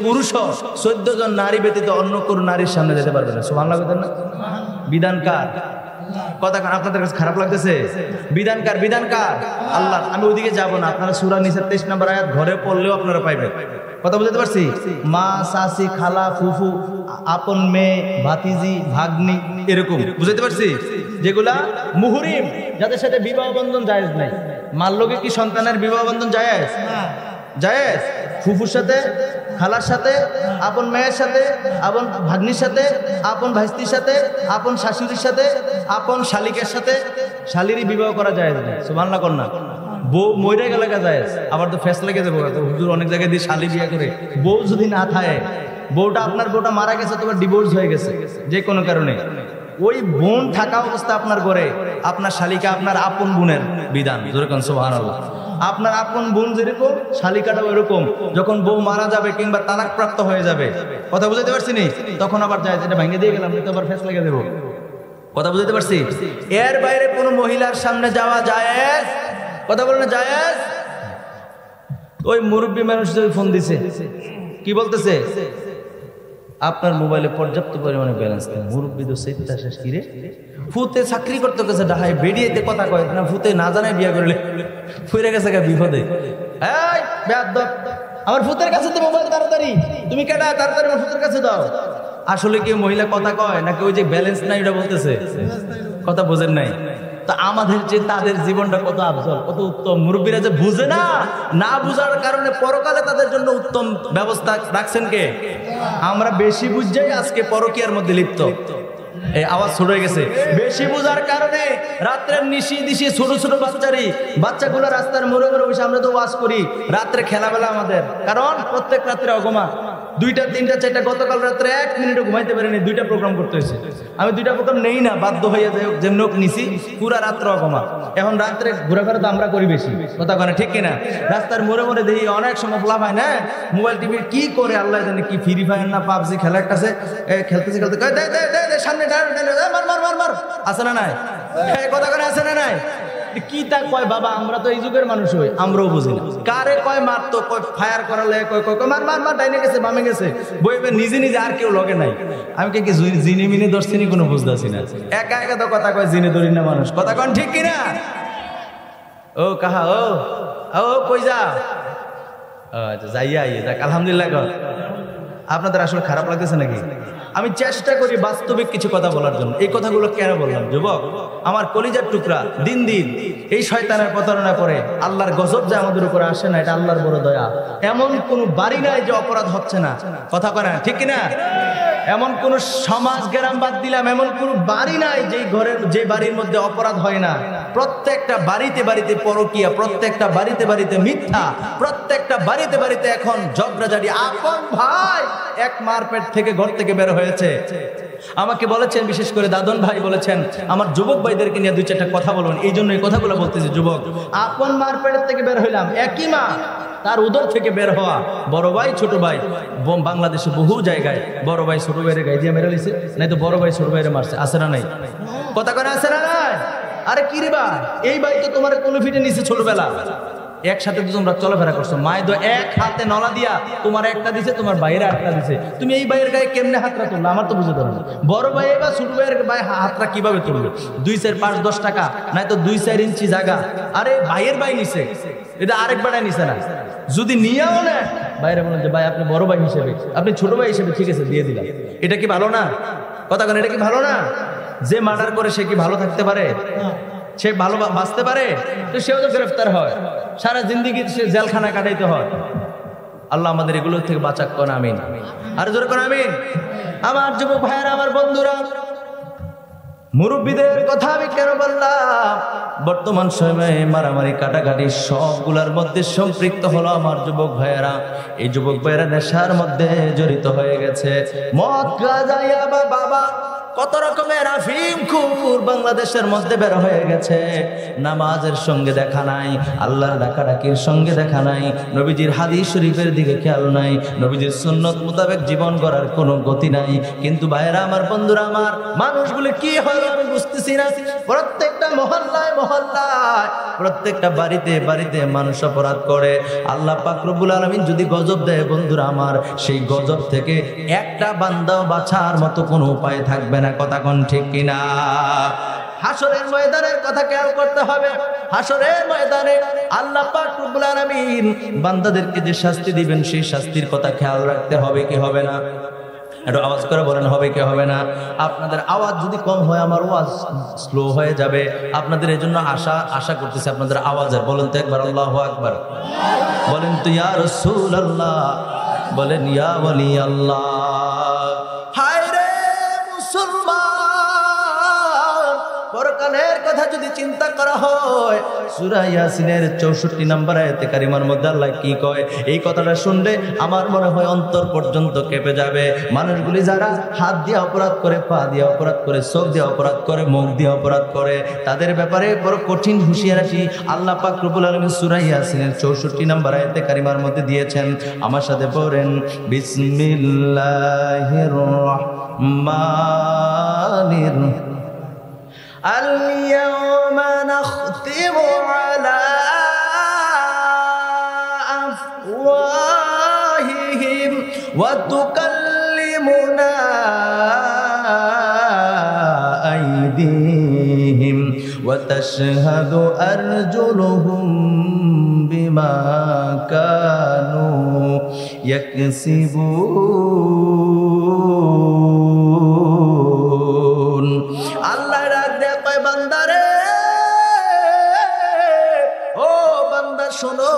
পুরুষও 14 জন নারী ব্যতীত অন্য কোনো নারীর সামনে যেতে পারবে না। সুবহানাল্লাহ বলেন না? বিধান কার? কথা আপনাদের কাছে খারাপ লাগতেছে? বিধানকার, বিধানকার আল্লাহ। আমি ওইদিকে যাব না, আপনারা সূরা নিসার 23 নম্বর আয়াত ঘরে পড়লেও আপনারা পাইবেন। কথা বুঝতে পারছি? মা, শাশি, খালা, ফুফু, আপন মেয়ে, ভাতিজি, ভাগ্নি, এরকম বুঝতে পারছি? যেগুলা মুহরিম, যাদের সাথে বিবাহ বন্ধন জায়েজ নাই। মার লগে কি সন্তানের বিবাহ বন্ধন জায়েজ? জায়েজ। ফুফুর সাথে, খালার সাথে, আপন মেয়ের সাথে, আপন ভাগ্নির সাথে, আপন ভাইস্তির সাথে, আপন শাশুড়ির সাথে, আপন শালিকের সাথে শালিরই বিবাহ করা জায়েজ নাই। সুবহানাল্লাহ কর না। বউ মরে গেলে জায়েজ, আবার তো ফেস লেগে যাবো। হুজুর অনেক জায়গায় দিয়ে শালি বিয়ে করে। বউ যদি না থাকে, বউটা আপনার বউটা মারা গেছে, তোমার ডিভোর্স হয়ে গেছে যে কোনো কারণে, ওই বোন থাকা অবস্থা আপনার ঘরে, আপনার শালিকা আপনার আপন বোনের বিধান। যেরকম সুবহানাল্লাহ, আপনার আপন বোন যেরকম, শালিকাটাও এরকম। যখন বউ মারা যাবে কিংবা তালাক প্রাপ্ত হয়ে যাবে, কথা বুঝতে পারছি নি, তখন আবার যায়, এটা ভেঙে দিয়ে গেলাম, তো আবার ফেস লেগে দেবো। কথা বুঝতে পারছি? এর বাইরে কোনো মহিলার সামনে যাওয়া জায়েজ? কথা বলে না জায়েজ? ওই মুরব্বী মানুষ ফোন দিছে, কি বলতেছে? আপনার মোবাইলে পর্যাপ্ত পরিমাণে ব্যালেন্স নেই। মুরব্বী তো সেটা শেষ কি রে, ফুতে চাকরি করতে গেছে ঢাকায়, বেরিয়েতে কথা কয় না, ফুতে না জানায় বিয়া করলে ফুরে গেছে বিপদে। এই বেয়াদব, আমার ফুতের কাছে তো মোবাইল তাড়াতাড়ি, তুমি কেডা? তাড়াতাড়ি আমার ফুতের কাছে দাও। আসলে কি মহিলা কথা কয় নাকি ওই যে ব্যালেন্স নাই ওটা বলতেছে? কথা বোঝেন নাই? তো আমাদের যে তাদের জীবনটা কত আফজল, কত উত্তম। মুরব্বীরা যে বুঝে না, না বুঝার কারণে পরকালে তাদের জন্য উত্তম ব্যবস্থা রাখছেন কে? আমরা বেশি বুঝাই আজকে পরকীয়ার মধ্যে লিপ্ত। এই আওয়াজ ছোট হয়ে গেছে। বেশি বুঝার কারণে রাত্রের নিশি দিশি ছোট ছোট বাচ্চাগুলো রাস্তার মোড়ে মোড়ে বসে আমরা তো ওয়াজ করি, রাত্রে খেলাবেলা আমাদের, কারণ প্রত্যেক রাত্রে অগমা 2টা 3টা 4টা, গতকাল রাত্রে 1 মিনিটও ঘুমাইতে পারিনি, 2টা প্রোগ্রাম করতে হয়েছে। আমি 2টা প্রোগ্রাম নেই না, বাধ্য হয়ে যাই হোক, যেমন হোক নিছি, পুরা রাত্র অগমা। এখন রাত্রে ঘোরাফেরা তো আমরা করি বেশি, কথা কয় না, ঠিক কিনা? রাস্তার মোড়ে মোড়ে দেখি অনেক সময় বলা হয় না, মোবাইল টিভি কি করে আল্লাহ জানে, কি ফ্রি ফায়ার না পাবজি খেলার কাছে খেলতেছে সামনে মার আছে না নাই? কথা কয় আছে না নাই? কি তা কয় বাবা, আমরা তো এই যুগের মানুষ হই, আমরাও বুঝি না। কারে কয় মারতো, কয় ফায়ার করালে, কয় কয় মার মার মার, ডাইনে গেছে বামে গেছে, বইবে নিজে নিজে, আর কেউ লগে নাই। আমি কি জিনে মিনে দর্শিনী কোনো বুঝতেছি না, একা একা তো কথা কয়, জিনে ধরি না মানুষ, কথা কন ঠিক কিনা? ও কাহা ও ও কই যা, আচ্ছা যাইয়া আইয়ে যাক, আলহামদুলিল্লাহ। আপনাদের আসলে খারাপ লাগতেছে নাকি? আমি চেষ্টা করি বাস্তবিক কিছু কথা বলার জন্য। এই কথাগুলো কেন বললাম? যুবক আমার কলিজার টুকরা, দিন দিন এই শয়তানের প্রতারণা করে আল্লাহর গজব যে আমাদের উপরে আসে না, এটা আল্লাহর বড় দয়া। এমন কোন বাড়ি নাই যে অপরাধ হচ্ছে না, কথা কয় ঠিক কিনা? এমন কোন সমাজ গ্রাম বাদ দিলাম, এমন কোন বাড়ি নাই যে বাড়ির মধ্যে অপরাধ হয় না। প্রত্যেকটা বাড়িতে বাড়িতে পরকীয়া, প্রত্যেকটা বাড়িতে বাড়িতে মিথ্যা, প্রত্যেকটা বাড়িতে বাড়িতে এখন ঝগড়াঝাড়ি। আপন ভাই এক মারপেট থেকে ঘর থেকে বের হয়েছে। আমাকে বলেছেন, বিশেষ করে দাদন ভাই বলেছেন, আমার যুবক ভাইদেরকে নিয়ে 2-4টা কথা বলুন, এই জন্য এই কথাগুলো বলতেছি। যুবক আপন মারপেটের থেকে বের হইলাম, একই মা, তার উদর থেকে বের হওয়া বড় ভাই ছোট ভাই। বাংলাদেশে বহু জায়গায় বড় ভাই ছোট ভাইয়ের গায়ে দিয়ে মেরে দিয়েছে, নাই তো বড় ভাই ছোট ভাইয়ের মারছে, আছে না নাই? কথা করে আছে না নাই? আরে কি রে ভাই, এই ভাই তো তোমার কোন ফিটে নিছে ছোটবেলা, একসাথে তো তোমরা চলাফেরা করছো, মায় তো এক হাতে নলা দিয়া তোমার একটা দিছে, তোমার বাইরে একটা দিছে, তুমি এই ভাইয়ের গায়ে কেমনে হাতটা তুললো আমার তো বুঝতে পারো না। বড় ভাই বা ছোট ভাইয়ের গায়ে হাতটা কিভাবে তুললো? 2, 4, 5, 10 টাকা, নাই তো 2, 4 ইঞ্চি জায়গা। আরে ভাইয়ের ভাই নিছে, এটা আরেক বেটায় নিছে না। যদি নিয়েও না, বাইরে বলেন যে ভাই আপনি বড় ভাই হিসেবে, আপনি ছোট ভাই হিসেবে ঠিক আছে দিয়ে দিলাম, এটা কি ভালো না? কথা কেন, এটা কি ভালো না? যে মার্ডার করে সে কি ভালো থাকতে পারে? সে ভালো বাঁচতে পারে? তো সেও তো গ্রেফতার হয়, সারা জিন্দিগি সে জেলখানা কাটাইতে হয়। আল্লাহ আমাদের এগুলোর থেকে বাঁচাক কোন, আমিন। আর জোরে কোন আমিন। আমার যুবক ভাইয়েরা, আমার বন্ধুরা, মুরব্বীদের কথা আমি কেন বললাম? বর্তমান সময়ে মারামারি কাটাকাটি সবগুলার মধ্যে সম্পৃক্ত হলো আমার যুবক ভাইয়েরা। এই যুবক ভাইয়েরা নেশার মধ্যে জড়িত হয়ে গেছে। মদ, গাঁজা, ইয়াবা, বাবা, কত রকমের আফিমখোর বাংলাদেশের মধ্যে বের হয়ে গেছে। নামাজের সঙ্গে দেখা নাই, আল্লাহর ডাকাডাকির সঙ্গে দেখা নাই, নবীজির হাদিস শরীফের দিকে খেয়াল নাই, নবীজির সুন্নত মোতাবেক জীবন গড়ার কোনো গতি নাই। কিন্তু ভাইয়েরা আমার, বন্ধুরা আমার, মানুষগুলো কি হলো আমি বুঝতেছি না। প্রত্যেকটা মহল্লায় মহল্লায়, প্রত্যেকটা বাড়িতে বাড়িতে মানুষ অপরাধ করে। আল্লাহ পাক রব্বুল আলামিন যদি গজব দেয় বন্ধুরা আমার, সেই গজব থেকে একটা বান্দাও বাঁচার মতো কোনো উপায় থাকবে না। কথা কোন ঠিক কিনা? হাসরের ময়দানের কথা খেয়াল করতে হবে। হাসরের ময়দানে আল্লাহ পাক রব্বুল আলামিন বান্দাদেরকে যে শাস্তি দিবেন, সেই শাস্তির কথা খেয়াল রাখতে হবে কি হবে না? একটু আওয়াজ করে বলেন, হবে কি হবে না? আপনাদের আওয়াজ যদি কম হয় আমার ওয়াজ স্লো হয়ে যাবে। আপনাদের এই জন্য আশা করতেছি আপনাদের আওয়াজের। বলেন তো একবার আল্লাহু আকবার, বলেন তো ইয়া রাসূলুল্লাহ, বলেন ইয়া ওয়ালি আল্লাহ। হায় রে মুসলমান, পরকালের কথা যদি চিন্তা করা হয়, সূরা ইয়াসিনের 64 নম্বর আয়াতে কারিমার মধ্যে আল্লাহ কি কয়, এই কথাটা শুনলে আমার মনে হয় অন্তর পর্যন্ত কেঁপে যাবে। মানুষগুলি যারা হাত দিয়ে অপরাধ করে, পা দিয়ে অপরাধ করে, চোখ দিয়ে অপরাধ করে, মুখ দিয়ে অপরাধ করে, তাদের ব্যাপারে বড় কঠিন হুঁশিয়ারি আল্লাহ পাক রব্বুল আলামিন সূরা ইয়াসিনের 64 নম্বর আয়াতে কারিমার মধ্যে দিয়েছেন। আমার সাথে পড়েন, বিসমিল্লাহির রাহমানির اليوم نختم على أفواههم وتكلمنا أيديهم وتشهد أرجلهم بما كانوا يكسبون। শোনো,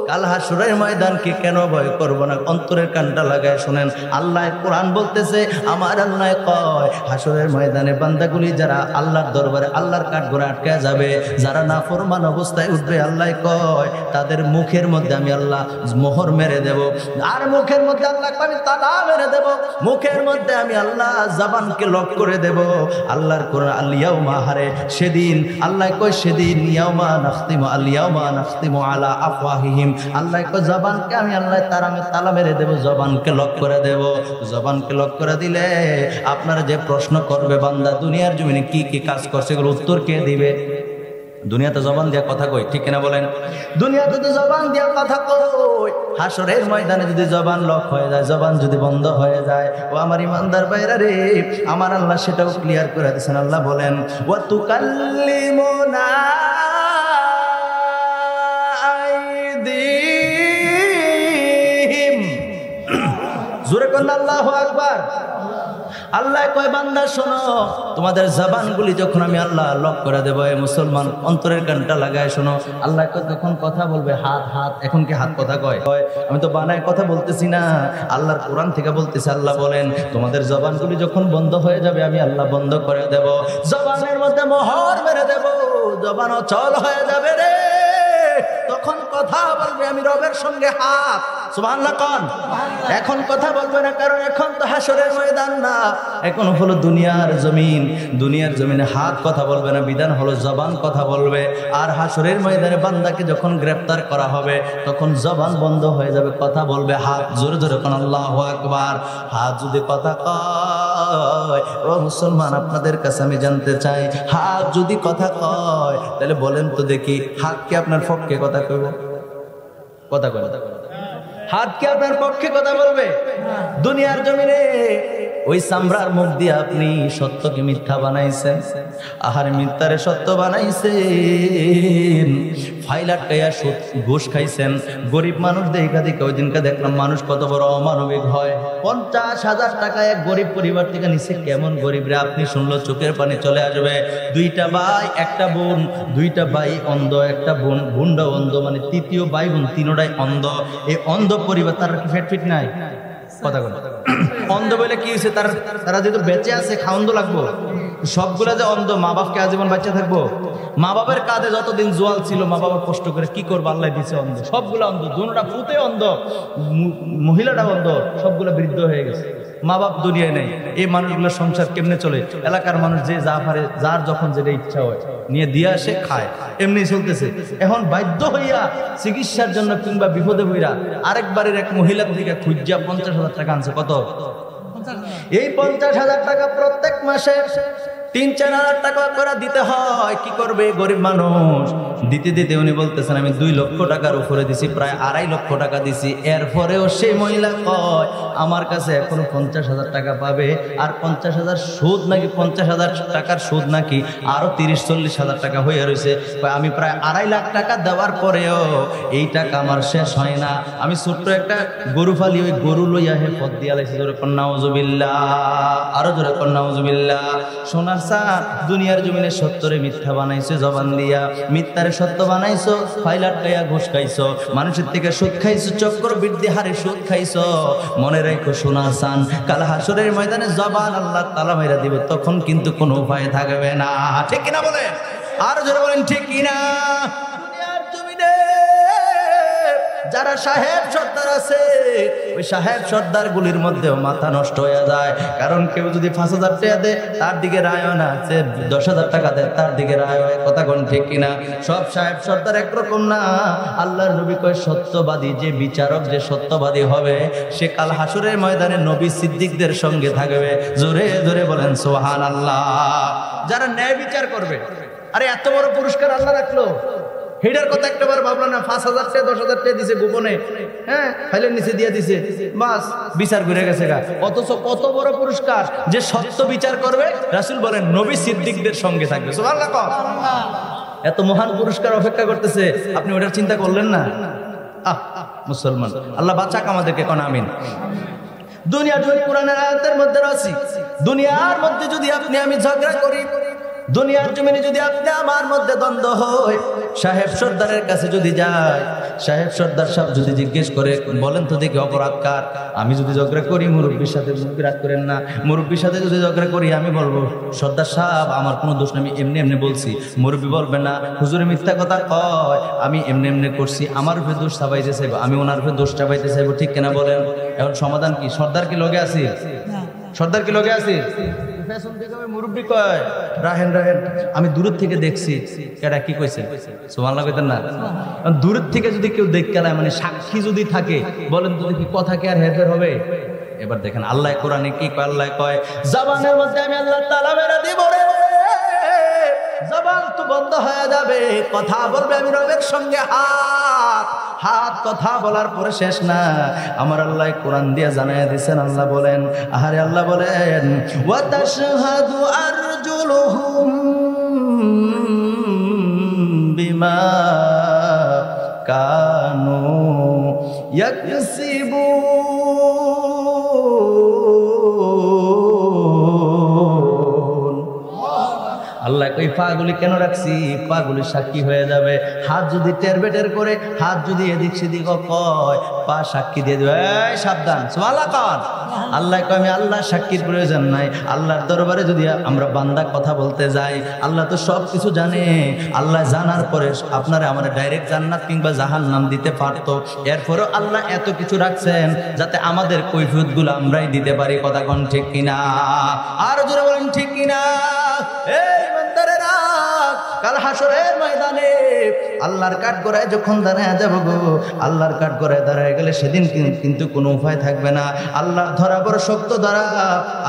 কাল হাসরের ময়দানকে কেন ভয় করব না? অন্তরের কানটা লাগায় শুনেন। আল্লাহ কোরআন বলতেছে, আমার আল্লাহ কয় হাসরের ময়দানে বান্দাগুলি যারা আল্লাহর দরবারে আল্লাহর কাঠগড়ায় আটকে যাবে, যারা নাফরমান অবস্থায় উঠবে, আল্লাহ কয় তাদের মুখের মধ্যে আমি আল্লাহ মোহর মেরে দেব। আর মুখের মধ্যে আল্লাহ আমি তালা মেরে দেব। মুখের মধ্যে আমি আল্লাহ জবানকে লক করে দেব। আল্লাহর কোরআন আল-ইয়াউমা হারে সেদিন আল্লাহ কয় সেদিন ইয়াউমা নাখতিমু আল-ইয়াউমা নাখতিমু আলা আফওয়াহিহিম, আল্লাহ কয় জবানকে আমি আল্লাহ তালা মেরে দেব, জবানকে লক করে দেব। জবানকে লক করে দিলে আপনারা যে প্রশ্ন করবে বান্দা দুনিয়ার জমিনে কি কি কাজ করছে এগুলো উত্তর কে দিবে? দুনিয়াতে জবান দিয়া কথা কই, ঠিক কিনা বলেন? দুনিয়াতে তো জবান দিয়া কথা কই, হাসরের ময়দানে যদি জবান লক হয়ে যায়, জবান যদি বন্ধ হয়ে যায়, ও আমার ইমানদার ভাইরা রে, আমার আল্লাহ সেটাও ক্লিয়ার করে দিয়েছেন। আল্লাহ বলেন ওয়া তুকাল্লিমুনা আইদিহিম, জোরে কোন আল্লাহু আকবার। আল্লাহ কয় বান্দা শোনো, তোমাদের জবানগুলি যখন আমি আল্লাহ লক করে দেবো, এ মুসলমান অন্তরের কানটা লাগায় শোনো, আল্লাহ কয় তখন কথা বলবে হাত হাত। এখন কি হাত কথা কয়? আমি তো বানায় কথা বলতেছি না, আল্লাহর কোরআন থেকে বলতেছি। আল্লাহ বলেন তোমাদের জবানগুলি যখন বন্ধ হয়ে যাবে, আমি আল্লাহ বন্ধ করে দেব, জবানের মধ্যে মোহর মেরে দেব, জবান অচল হয়ে যাবে রে। তখন কথা বলবে আমি রবের সঙ্গে হাত। সুবহানাল্লাহ কোন? এখন কথা বলবে না, কারণ এখন তো হাসরের ময়দান না, এখন হলো দুনিয়ার জমিন। দুনিয়ার জমিনে হাত কথা বলবে না, বিধান হলো জবান কথা বলবে। আর হাসরের ময়দানে বান্দাকে যখন গ্রেফতার করা হবে, তখন জবান বন্ধ হয়ে যাবে, কথা বলবে হাত। জোরে জোরে কোন আল্লাহু আকবার। হাত যদি কথা কয়, ও মুসলমান আপনাদের কাছে আমি জানতে চাই, হাত যদি কথা কয় তাহলে বলেন তো দেখি, হাত কি আপনার পক্ষে কথা কইব? কথা কয়? হাত কি আপনার পক্ষে কথা বলবে? দুনিয়ার জমিনে ওই চামড়ার মুখ দিয়ে আপনি সত্যকে মিথ্যা বানাইছেন, আহার মিথ্যারে সত্য বানাইছেন, ফাইলাটকাইয়া ঘুষ খাইছেন। গরিব মানুষ দেখা দেখে ওই দিনকে দেখলাম মানুষ কত বড় অমানবিক হয়। 50,000 টাকা এক গরিব পরিবার থেকে নিচ্ছে। কেমন গরিব রে? আপনি শুনলো চোখের পানি চলে আসবে। 2টা ভাই একটা বোন, 2টা ভাই অন্ধ, একটা বোন বোনটা অন্ধ, মানে তৃতীয় ভাই বোন তিনোটাই অন্ধ। এই অন্ধ পরিবার, তার ফিট নাই কথা বলে। অন্ধ বলে কি হয়েছে? তারা যেহেতু বেঁচে আছে, খাওয়ান লাগবো। সবগুলা যে অন্ধ, মা বাপকে আজীবন বাচ্চা থাকবো? মা বাবার কাঁধে যতদিন জোয়াল ছিল, মা বাবা কষ্ট করে কি করবো, আল্লাহ দিছে অন্ধ। সবগুলা অন্ধ, দুটা পুতে অন্ধ, মহিলাটা অন্ধ, সবগুলা বৃদ্ধ হয়ে গেছে। মা বাপ দুনিয়ায় নেই। এই মানুষগুলোর সংসার কেমনে চলে? এলাকার মানুষ যে যা পারে, যার যখন যেটা ইচ্ছা হয় নিয়ে দিয়ে আসে, খায়, এমনি চলতেছে। এখন বাধ্য হইয়া চিকিৎসার জন্য কিংবা বিপদে হইয়া আরেকবারের এক মহিলা থেকে খুঁজিয়া 50,000 টাকা আনছে। কত? এই 50,000 টাকা প্রত্যেক মাসে 3-4 টাকা করে দিতে হয়। কি করবে গরিব মানুষ? দিতে দিতে উনি বলতেছেন আমি 2 লক্ষ টাকার উপরে দিছি, প্রায় 2.5 লক্ষ টাকা দিছি। এরপরেও সেই মহিলা কয় আমার কাছে এখনো 50,000 টাকা পাবে। আর 50,000 সুদ নাকি, 50,000 টাকার সুদ নাকি আরো 30-40,000 টাকা হয়ে রয়েছে। আমি প্রায় 2.5 লাখ টাকা দেওয়ার পরেও এই টাকা আমার শেষ হয় না। আমি ছোট্ট একটা গরু ফালি, ওই গরু লইয়া হে পথ দিয়া লাইছি। জোরে কন্যা নাউজুবিল্লাহ, আরো জোরে কন্যা নাউজুবিল্লাহ। সোনার দুনিয়ার জমিনে সত্যরে মিথ্যা বানাইছো, জবান দিয়া মিথ্যারে সত্য বানাইছো, ফাইলাট খাইয়া ঘুষ খাইছো, মানুষের থেকে সুদ খাইছো, চক্রবৃদ্ধি হারে সুদ খাইছো। মনে রাখো সোনা সান, কাল হাসরের ময়দানে জবান আল্লাহ তাআলা মাইরা দিবে, তখন কিন্তু কোনো উপায় থাকবে না। ঠিক কিনা বলেন? আর জোরে বলেন ঠিক কিনা? দুনিয়ার জমিনে যারা সাহেব সর্দার আছে, ওই সাহেব সর্দার গুলির মধ্যেও মাথা নষ্ট হয়ে যায়। কারণ কেউ যদি 5,000 টাকা দেয় তার দিকে রায় হয় না, সে 10,000 টাকা দেয় তার দিকে রায় হয়। কথা কোন ঠিক কিনা? সব সাহেব সর্দার একরকম না। আল্লাহর নবী কয় সত্যবাদী যে বিচারক, যে সত্যবাদী হবে, সে কাল হাসরের ময়দানে নবী সিদ্দিকদের সঙ্গে থাকবে। জোরে জোরে বলেন সুবহানাল্লাহ। যারা ন্যায় বিচার করবে। আরে এত বড় পুরস্কার আল্লাহ রাখলো, হেডার কথা একটাবার ভাবলো না। 5,000 টাকা 10,000 টাকা দিছে গোপনে, হ্যাঁ, ফাইলের নিচে দিয়ে দিছে, বাস বিচার ঘুরে গেছে গা। অথচ কত বড় পুরস্কার, যে সত্য বিচার করবে, রাসূল বলেন নবী সিদ্দিকদের সঙ্গে থাকবে। সুবহানাল্লাহ। এত মহান পুরস্কার অপেক্ষা করতেছে, আপনি ওটার চিন্তা করলেন না? মুসলমান, আল্লাহ বাঁচাক আমাদেরকে, কোন আমিন। দুনিয়া যদি কোরআনের আয়াতের মধ্যে আছি, দুনিয়ার মধ্যে যদি আপনি আমি ঝগড়া করি, দুনিয়ার জমিনে যদি আপনি আমার মধ্যে দ্বন্দ্ব হয়, সাহেব সর্দারের কাছে যদি যায়, সাহেব সর্দার সাহেব যদি জিজ্ঞেস করে, বলেন তো দেখি অপরাধ কার? আমি যদি ঝগড়া করি মুরব্বীর সাথে, মুরব্বী রাগ করেন না, মুরব্বীর সাথে যদি ঝগড়া করি আমি বলবো সর্দার সাহেব আমার কোনো দোষ নেই, আমি এমনি এমনি বলছি। মুরব্বী বলবে না, হুজুরে মিথ্যা কথা কয়, আমি এমনি এমনি করছি, আমার উপরে দোষ চাপাইতে চাইবো, আমি ওনার উপরে দোষ চাপাইতে চাইবো, ঠিক কিনা বলেন? এখন সমাধান কি? সর্দার কি লগে আছি? সর্দার কি লগে আছি? মুরব্বী কয় রাহেন রাহেন, আমি দূরের থেকে দেখছি। এটা কি কইছে? সুবহানাল্লাহ কইতেন না? দূরের থেকে যদি কেউ দেখতে না, মানে সাক্ষী যদি থাকে, বলেন তো দেখি কথা কি আর হেরফের হবে? এবার দেখেন আল্লাহ কোরআনে কি কয়, আল্লাহ কয় জবানের মধ্যে আমি আল্লাহ তাআলা মেরে দিব রে, জবান তো বন্ধ হয়ে যাবে, কথা বলবে আমি রবের সঙ্গে হাত হাত, কথা বলার পরে শেষ না। আমার আল্লাহ কোরআন দিয়ে জানায় দিয়েছেন, আল্লাহ বলেন, আহারে আল্লাহ বলেন ওয়া তাশহাদু আরজুলুহুম বিমা কানু ইয়াকসিবুন। আল্লাহ কই পাগুলি কেন রাখছি? পাগুলি সাক্ষী হয়ে যাবে। হাত যদি টের বেটের করে, হাত যদি এদিক সেদিক কয়, পা সাক্ষী দিয়ে দেবে, এই সাবধান। সুবহানাল্লাহ কন। আল্লাহ কয় আমি আল্লাহ সাক্ষীর প্রয়োজন নাই। আল্লাহর দরবারে যদি আমরা বান্দা কথা বলতে যাই, আল্লাহ তো সব কিছু জানে। আল্লাহ জানার পরে আপনারা আমার ডাইরেক্ট জান্নাত কিংবা জাহান্নাম দিতে পারতো, এরপরও আল্লাহ এত কিছু রাখছেন যাতে আমাদের কৈফিয়তগুলো আমরাই দিতে পারি। কথা কোন ঠিক কিনা? আর জোরে বলেন ঠিক কিনা? কাল হাসরের ময়দানে আল্লাহর কাঠগড়ায় যখন দাঁড়ায় যাব গো, আল্লাহর কাঠগড়ায় দাঁড়ায় গেলে সেদিন কিন্তু কোনো উপায় থাকবে না। আল্লাহ ধরা বড় শক্ত ধরা,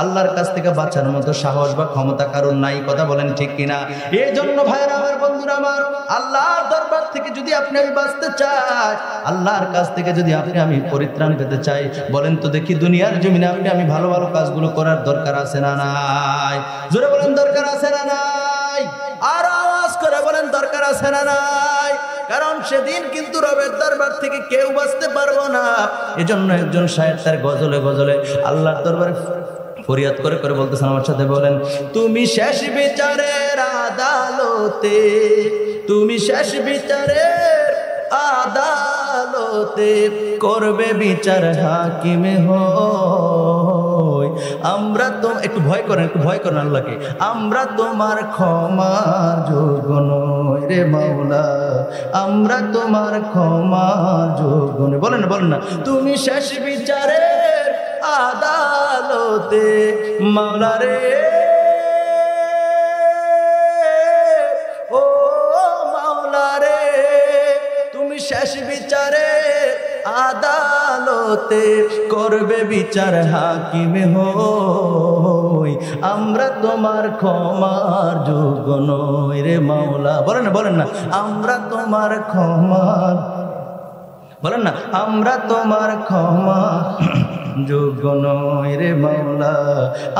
আল্লাহর কাছ থেকে বাঁচার মতো সাহস বা ক্ষমতা কারণ নাই। কথা বলেন ঠিক কিনা? এই জন্য ভাইরা আমার, বন্ধুরা আমার, আল্লাহর দরবার থেকে যদি আপনি আমি বাঁচতে চাই, আল্লাহর কাছ থেকে যদি আপনি আমি পরিত্রাণ পেতে চাই, বলেন তো দেখি দুনিয়ার জমিনে আপনি আমি ভালো ভালো কাজগুলো করার দরকার আছে না নাই? জোরে বলেন দরকার আছে না নাই? আর আওয়াজ করে বলেন দরকার আছে না নাই? কারণ সেদিন কিন্তু রবের দরবার থেকে কেউ বাঁচতে পারবো না। এজন্য একজন শায়ের তার গজলে গজলে আল্লাহর দরবারে ফরিয়াদ করে করে বলতেছেন, আমার সাথে বলেন, তুমি শেষ বিচারের আদালতে, তুমি শেষ বিচারের আদালতে করবে বিচার হাকিমে হই। আমরা তো একটু ভয় করেন, একটু ভয় করেন আল্লাহকে। আমরা তোমার ক্ষমার যোগ্য নই রে মাওলা, আমরা তোমার ক্ষমার যোগ্য নই। বলেন না, বলেন না, তুমি শেষ বিচারের আদালতে মাওলা রে, ও মাওলা রে, তুমি শেষ বিচারের আদালতে করবে বিচার হাকিমে হই। আমরা তোমার ক্ষমার যোগ্য নই রে মাওলা। বলেন না, বলেন না, আমরা তোমার ক্ষমার, বলেন না, আমরা তোমার ক্ষমা যোগ্য নই রে মাওলা,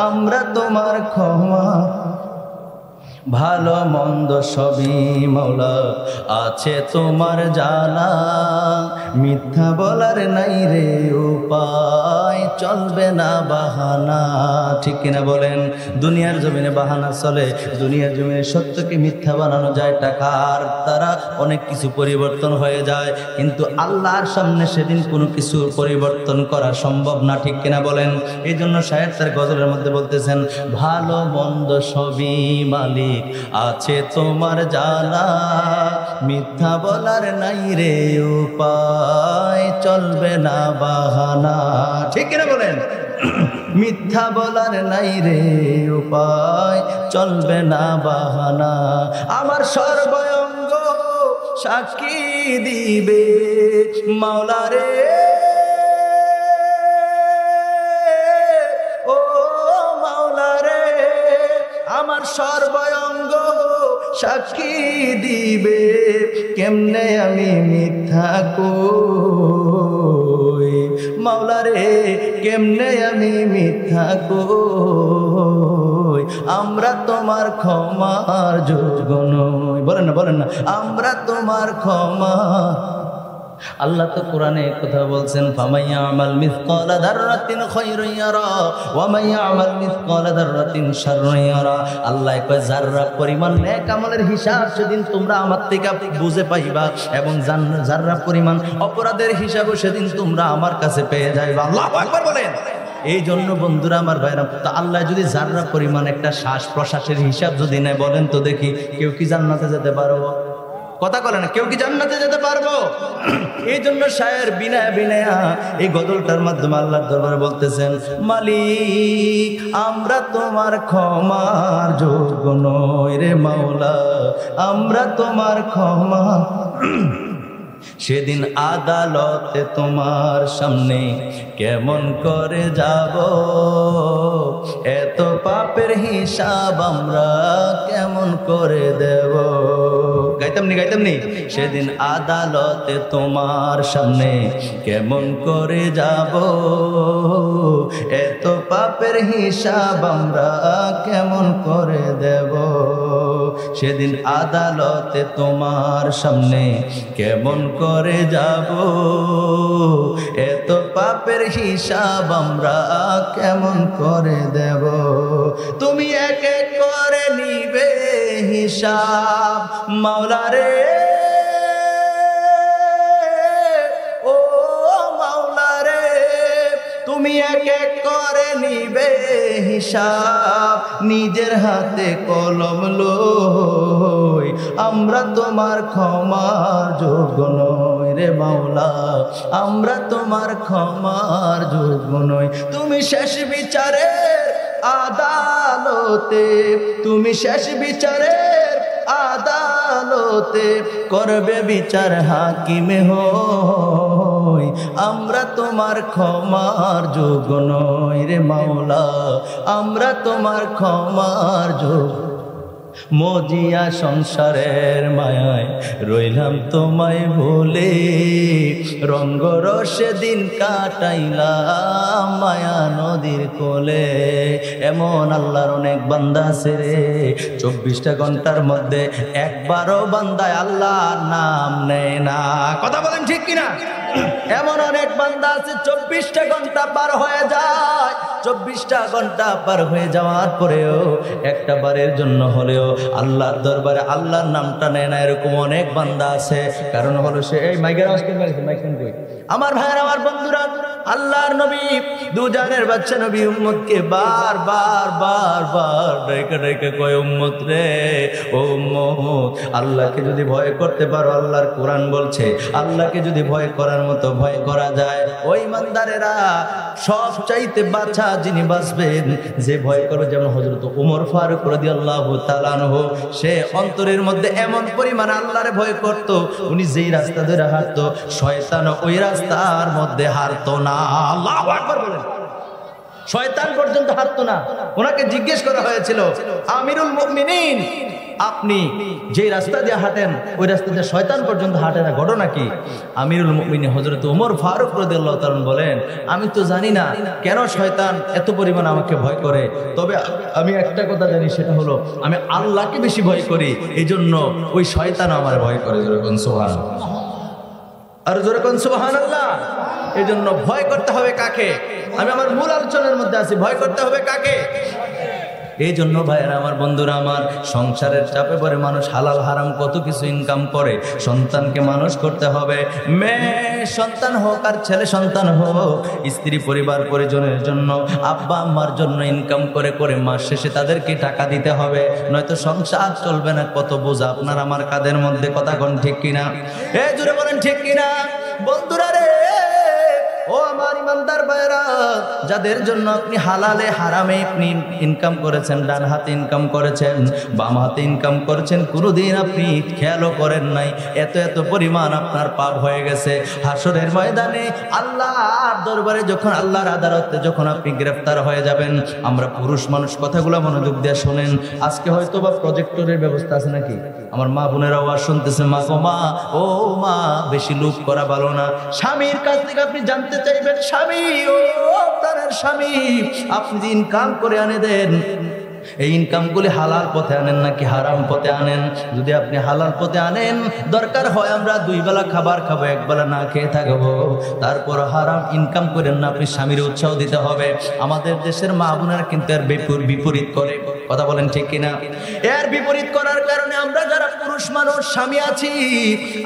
আমরা তোমার ক্ষমা। ভালো মন্দ সবই মাওলা আছে তোমার জানা, মিথ্যা বলার নাই রে উপায়, চলবে না বাহানা। ঠিক কিনা বলেন? দুনিয়ার জমিনে বাহানা চলে, দুনিয়ার জমিনে সত্যকে মিথ্যা বানানো যায়, টাকার দ্বারা অনেক কিছু পরিবর্তন হয়ে যায়, কিন্তু আল্লাহর সামনে সেদিন কোনো কিছু পরিবর্তন করা সম্ভব না। ঠিক কিনা বলেন? এই জন্য শায়ের তার গজলের মধ্যে বলতেছেন, ভালো মন্দ সবই মালিক আছে তোমার জানা, মিথ্যা বলার নাই রে উপায়, চলবে না বাহানা। ঠিক কিনা বলেন? মিথ্যা বলার নাই রে উপায়, চলবে না বাহানা। আমার সর্বঙ্গ সাক্ষী দিবে মাওলা রে, ও মাওলা রে, আমার সর্বঙ্গ সাক্ষী দিবে, কেমনে আমি মিথ্যা কই মাওলা রে, কেমনে আমি মিথ্যা কই, আমরা তোমার ক্ষমার যোগ্য নই। বলেন না, বলেন না, আমরা তোমার ক্ষমা আল্লাহ তো কোরআনে কথা বলছেন, ফামাইয়া আমাল মিসকালা যাররাতিন খায়রান ইয়ারা ওয়া মাইয়া আমাল মিসকালা যাররাতিন শাররান ইয়ারা। আল্লাহ কয় যাররা পরিমাণ নেক আমলের হিসাব সেদিন তোমরা আমার থেকে বুঝে পাইবা, এবং যাররা পরিমাণ অপরাধের হিসাবও সেদিন তোমরা আমার কাছে পেয়ে যাইবা। আল্লাহু আকবার বলেন। এই জন্য বন্ধুরা আমার ভাইরা, তো আল্লাহ যদি যাররা পরিমাণ একটা শ্বাস প্রশ্বাসের হিসাব যদি নেয়, বলেন তো দেখি কেউ কি জান্নাতে যেতে পারবো? কথা বলে না, কেউ কি জান্নাতে যেতে পারবো? এই জন্য শায়ের বিনায় বিনায়া এই গজলটার মাধ্যমে আল্লাহর দরবারে বলতেছেন, মালিক আমরা তোমার ক্ষমার যোগ্য নই রে মাওলা, আমরা তোমার ক্ষমা। সেদিন আদালতে তোমার সামনে কেমন করে যাব, এত পাপের হিসাব আমরা কেমন করে দেব। গাইতাম নি সেদিন আদালতে তোমার সামনে কেমন করে যাব, এত পাপের হিসাব আমরা কেমন করে দেব। সেদিন আদালতে তোমার সামনে কেমন করে যাব, এত পাপের হিসাব আমরা কেমন করে দেব। তুমি এক এক করে নিবে হিসাব মাওলা রে, ও মাওলা রে, তুমি এক এক করে নিবে হিসাব, নিজের হাতে কলম লই আমরা তোমার ক্ষমার যোগ্য নই রে মাওলা, আমরা তোমার ক্ষমার যোগ্য নই। তুমি শেষ বিচারের আদালতে, তুমি শেষ বিচারের আদালতে করবে বিচার হাকিমে হই, আমরা তোমার ক্ষমার যোগ্য নই রে মাওলা, আমরা তোমার ক্ষমার যোগ্য। মজিয়া সংসারের মায়ায় রইলাম তোমায় বলে, রঙ্গরসে দিন কাটাইলাম মায়া নদীর কোলে। এমন আল্লাহর অনেক বান্দা আছে রে, 24টা ঘন্টার মধ্যে একবারও বান্দায় আল্লাহর নাম নেয় না। কথা বলেন ঠিক কিনা? এমন অনেক বান্দা আছে 24টা ঘন্টা পার হয়ে যায়, 24টা ঘন্টা পার হয়ে যাওয়ার পরেও একটা বারের জন্য হলেও আল্লাহর দরবারে আল্লাহর নামটা নেয় না। এরকম অনেক বান্দা আছে। কারণ হলো সে এই মাইকের আওয়াজ কেন মাইক কই আমার ভাইয়ের, আমার বন্ধুরা, আল্লাহর নবী দুজানের বাচ্চা নবী উম্মতকে বার বার বার বার ডেকে ডেকে কয়, উম্মত রে ও উম্মত, আল্লাহকে যদি ভয় করতে পারো, আল্লাহর কোরআন বলছে আল্লাহকে যদি ভয় করার মতো ভয় করা যায়, ওই ইমানদারেরা সব চাইতে বাঁচা যিনি বাঁচবেন, যে ভয় করবে। যেমন হযরত ওমর ফারুক রাদিয়াল্লাহু তাআলা আনহু, সে অন্তরের মধ্যে এমন পরিমাণ আল্লাহরে ভয় করত, উনি যেই রাস্তা ধরে হাঁটতো শয়তান ওই রাস্তার মধ্যে হারতো না। আল্লাহু আকবার বলেন। শয়তান পর্যন্ত হাঁটতো না। ওনাকে জিজ্ঞেস করা হয়েছিল, আমিরুল মুমিনিন, আপনি যে রাস্তা দিয়ে হাঁটেন ওই রাস্তা দিয়ে শয়তান পর্যন্ত হাঁটে না, ঘটনা কি? আমিরুল মুমিনিন হযরত ওমর ফারুক রাদিয়াল্লাহু তাআলা বলেন, আমি তো জানি না কেন শয়তান এত পরিমাণ আমাকে ভয় করে, তবে আমি একটা কথা জানি, সেটা হলো আমি আল্লাহকে বেশি ভয় করি, এই জন্য ওই শয়তান আমার ভয় করে। যেরকম সুবহানাল্লাহ, আর যেরকম সুবহানাল্লাহ। এই জন্য ভয় করতে হবে কাকে? আমি আমার মূল আলোচনার মধ্যে আছি, ভয় করতে হবে কাকে? এই জন্য ভাইয়েরা আমার, বন্ধুরা আমার, সংসারের চাপে পড়ে মানুষ হালাল হারাম কত কিছু ইনকাম করে, সন্তানকে মানুষ করতে হবে। মেয়ে সন্তান হোক আর ছেলে সন্তান হোক, স্ত্রী পরিবার পরিজনের জন্য, আব্বা আম্মার জন্য ইনকাম করে করে মাস শেষে তাদেরকে টাকা দিতে হবে, নয়তো সংসার চলবে না। কত বোঝা আপনার আমার কাঁধের মধ্যে, কথা কোন ঠিক কিনা? এই জুড়ে বলেন ঠিক কিনা? বন্ধুরা রে, ও আমার ইমানদার ভাইরা, যাদের জন্য আপনি হালালে হারামে আপনি ইনকাম করেছেন, ডান হাতে ইনকাম করেছেন, বাম হাতে ইনকাম করেছেন, কোনোদিন আপনি খেয়ালও করেন নাই, এত এত পরিমাণ আপনার পাপ হয়ে গেছে। হাসরের ময়দানে আল্লাহর দরবারে যখন, আল্লাহর আদালতে যখন আপনি গ্রেফতার হয়ে যাবেন, আমরা পুরুষ মানুষ, কথাগুলো মনোযোগ দিয়ে শোনেন। আজকে হয়তো বা প্রজেক্টরের ব্যবস্থা আছে নাকি? আমার মা বোনেরা আওয়াজ শুনতেছে, মা গো মা, ও মা, বেশি লোভ করা ভালো না। স্বামীর কাছ থেকে আপনি জানতে চাইবেন, স্বামী ও আপনার স্বামী, আপনি যে ইনকাম করে আনে দেন, এই ইনকামগুলি হালাল পথে আনেন নাকি হারাম পথে আনেন? যদি আপনি হালাল পথে আনেন, দরকার হয় আমরা 2 বেলা খাবার খাবো, 1 বেলা না খেয়ে থাকবো, তারপর হারাম ইনকাম করেন না, আপনি স্বামীর উৎসাহ দিতে হবে। আমাদের দেশের মা বোনেরা কিন্তু এর বিপরীত করে, কথা বলেন ঠিক কিনা? এর বিপরীত করার কারণে আমরা যারা পুরুষ মানুষ স্বামী আছি,